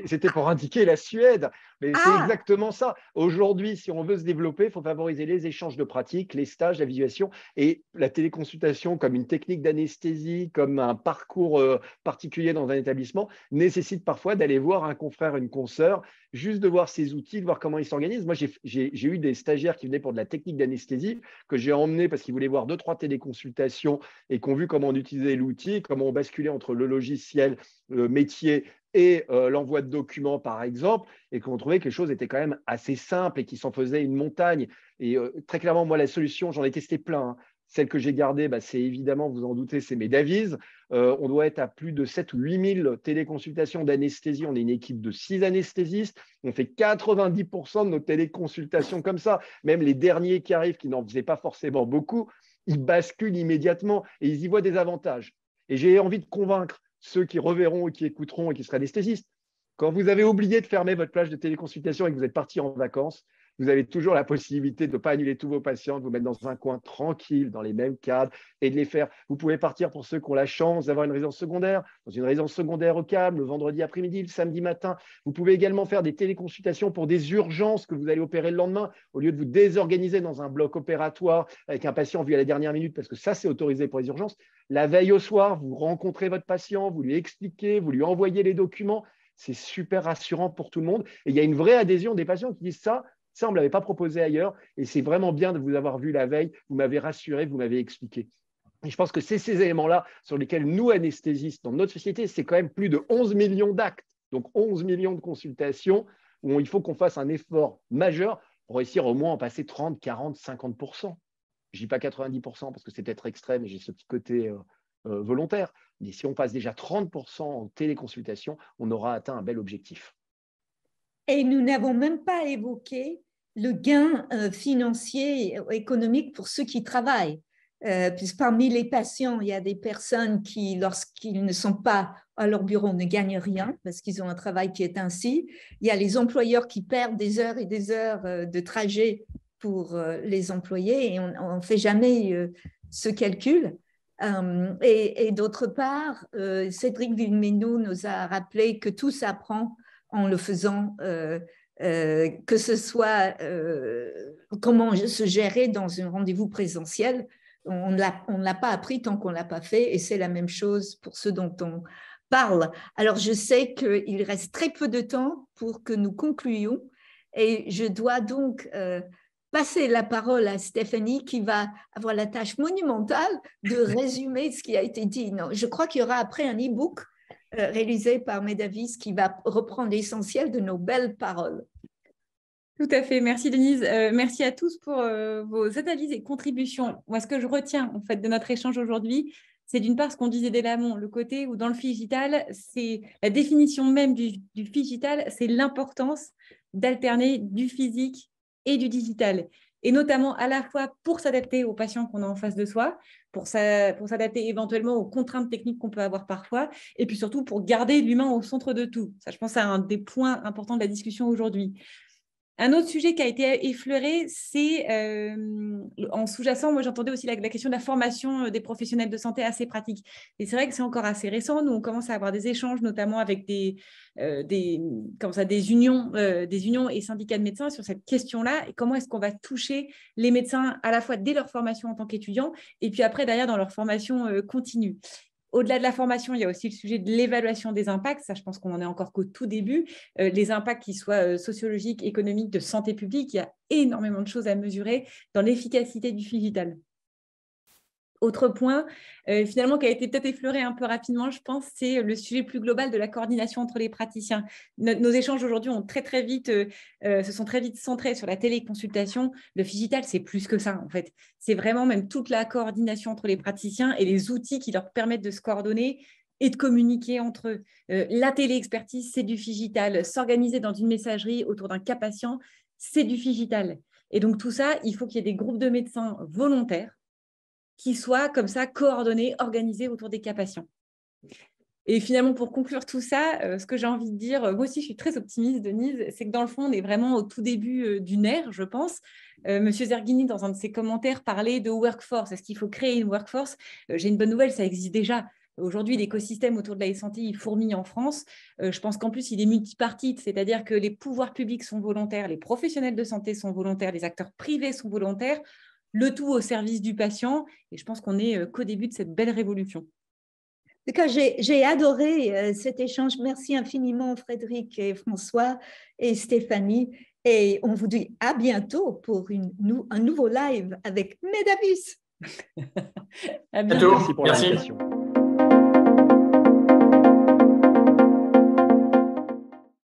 c'était pour indiquer la Suède, mais c'est Ah, exactement ça. Aujourd'hui, si on veut se développer, il faut favoriser les échanges de pratiques, les stages, la visualisation et la téléconsultation comme une technique d'anesthésie, comme un parcours particulier dans un établissement, nécessite parfois d'aller voir un confrère, une consoeur, juste de voir ses outils, de voir comment ils s'organisent. Moi, j'ai eu des stagiaires qui venaient pour de la technique d'anesthésie que j'ai emmenés parce qu'ils voulaient voir 2-3 téléconsultations et qui ont vu comment on utilisait l'outil, comment on basculait entre le logiciel, le métier et l'envoi de documents, par exemple, et qu'on trouvait que les choses étaient quand même assez simples et qui s'en faisaient une montagne. Et très clairement, moi, la solution, j'en ai testé plein, hein. Celle que j'ai gardée, c'est évidemment, vous en doutez, c'est Medavis. On doit être à plus de 7 ou 8 000 téléconsultations d'anesthésie. On est une équipe de 6 anesthésistes. On fait 90% de nos téléconsultations comme ça. Même les derniers qui arrivent, qui n'en faisaient pas forcément beaucoup, ils basculent immédiatement et ils y voient des avantages. Et j'ai envie de convaincre ceux qui reverront et qui écouteront et qui seraient anesthésistes. Quand vous avez oublié de fermer votre plage de téléconsultation et que vous êtes parti en vacances, vous avez toujours la possibilité de ne pas annuler tous vos patients, de vous mettre dans un coin tranquille, dans les mêmes cadres, et de les faire. Vous pouvez partir pour ceux qui ont la chance d'avoir une résidence secondaire, dans une résidence secondaire au calme, le vendredi après-midi, le samedi matin. Vous pouvez également faire des téléconsultations pour des urgences que vous allez opérer le lendemain, au lieu de vous désorganiser dans un bloc opératoire avec un patient vu à la dernière minute, parce que ça, c'est autorisé pour les urgences. La veille au soir, vous rencontrez votre patient, vous lui expliquez, vous lui envoyez les documents. C'est super rassurant pour tout le monde. Et il y a une vraie adhésion des patients qui disent ça, on ne me l'avait pas proposé ailleurs. Et c'est vraiment bien de vous avoir vu la veille. Vous m'avez rassuré, vous m'avez expliqué. Et je pense que c'est ces éléments-là sur lesquels nous, anesthésistes, dans notre société, c'est quand même plus de 11 millions d'actes, donc 11 millions de consultations, où il faut qu'on fasse un effort majeur pour réussir au moins à en passer 30, 40, 50%. Je ne dis pas 90% parce que c'est peut-être extrême et j'ai ce petit côté volontaire. Mais si on passe déjà 30% en téléconsultation, on aura atteint un bel objectif. Et nous n'avons même pas évoqué le gain financier et économique pour ceux qui travaillent. Puisque parmi les patients, il y a des personnes qui, lorsqu'ils ne sont pas à leur bureau, ne gagnent rien parce qu'ils ont un travail qui est ainsi. Il y a les employeurs qui perdent des heures et des heures de trajet pour les employés et on ne fait jamais ce calcul. Et d'autre part, Cédric Villeminot nous a rappelé que tout s'apprend en le faisant, que ce soit comment se gérer dans un rendez-vous présentiel. On ne l'a pas appris tant qu'on ne l'a pas fait et c'est la même chose pour ceux dont on parle. Alors, je sais qu'il reste très peu de temps pour que nous concluions et je dois donc passer la parole à Stéphanie qui va avoir la tâche monumentale de résumer ce qui a été dit. Non, je crois qu'il y aura après un e-book réalisé par Medavis qui va reprendre l'essentiel de nos belles paroles. Tout à fait. Merci Denise. Merci à tous pour vos analyses et contributions. Moi, ce que je retiens en fait de notre échange aujourd'hui, c'est d'une part ce qu'on disait dès l'amont, le côté où dans le digital, c'est la définition même du digital, c'est l'importance d'alterner du physique et du digital. Et notamment à la fois pour s'adapter aux patients qu'on a en face de soi, pour s'adapter éventuellement aux contraintes techniques qu'on peut avoir parfois, et puis surtout pour garder l'humain au centre de tout. Ça, je pense, c'est un des points importants de la discussion aujourd'hui. Un autre sujet qui a été effleuré, c'est en sous-jacent, moi j'entendais aussi la question de la formation des professionnels de santé assez pratique. Et c'est vrai que c'est encore assez récent. Nous, on commence à avoir des échanges, notamment avec des unions et syndicats de médecins sur cette question-là. Et comment est-ce qu'on va toucher les médecins à la fois dès leur formation en tant qu'étudiants et puis après, derrière, dans leur formation continue. Au-delà de la formation, il y a aussi le sujet de l'évaluation des impacts. Ça, je pense qu'on en est encore qu'au tout début. Les impacts qui soient sociologiques, économiques, de santé publique, il y a énormément de choses à mesurer dans l'efficacité du digital. Autre point, finalement, qui a été peut-être effleuré un peu rapidement, je pense, c'est le sujet plus global de la coordination entre les praticiens. Nos échanges aujourd'hui se sont très vite centrés sur la téléconsultation. Le digital, c'est plus que ça, en fait. C'est vraiment même toute la coordination entre les praticiens et les outils qui leur permettent de se coordonner et de communiquer entre eux. La télé-expertise, c'est du digital. S'organiser dans une messagerie autour d'un cas patient, c'est du digital. Et donc, tout ça, il faut qu'il y ait des groupes de médecins volontaires qui soient comme ça coordonnés, organisés autour des cas patients. Et finalement, pour conclure tout ça, ce que j'ai envie de dire, moi aussi je suis très optimiste, Denise, c'est que dans le fond, on est vraiment au tout début d'une ère, je pense. Monsieur Zerghini, dans un de ses commentaires, parlait de workforce. Est-ce qu'il faut créer une workforce? J'ai une bonne nouvelle, ça existe déjà. Aujourd'hui, l'écosystème autour de la e-santé, il fourmille en France. Je pense qu'en plus, il est multipartite, c'est-à-dire que les pouvoirs publics sont volontaires, les professionnels de santé sont volontaires, les acteurs privés sont volontaires, le tout au service du patient. Et je pense qu'on n'est qu'au début de cette belle révolution. En tout cas, j'ai adoré cet échange. Merci infiniment Frédéric et François et Stéphanie. Et on vous dit à bientôt pour un nouveau live avec Medabus. À bientôt. Merci pour l'invitation.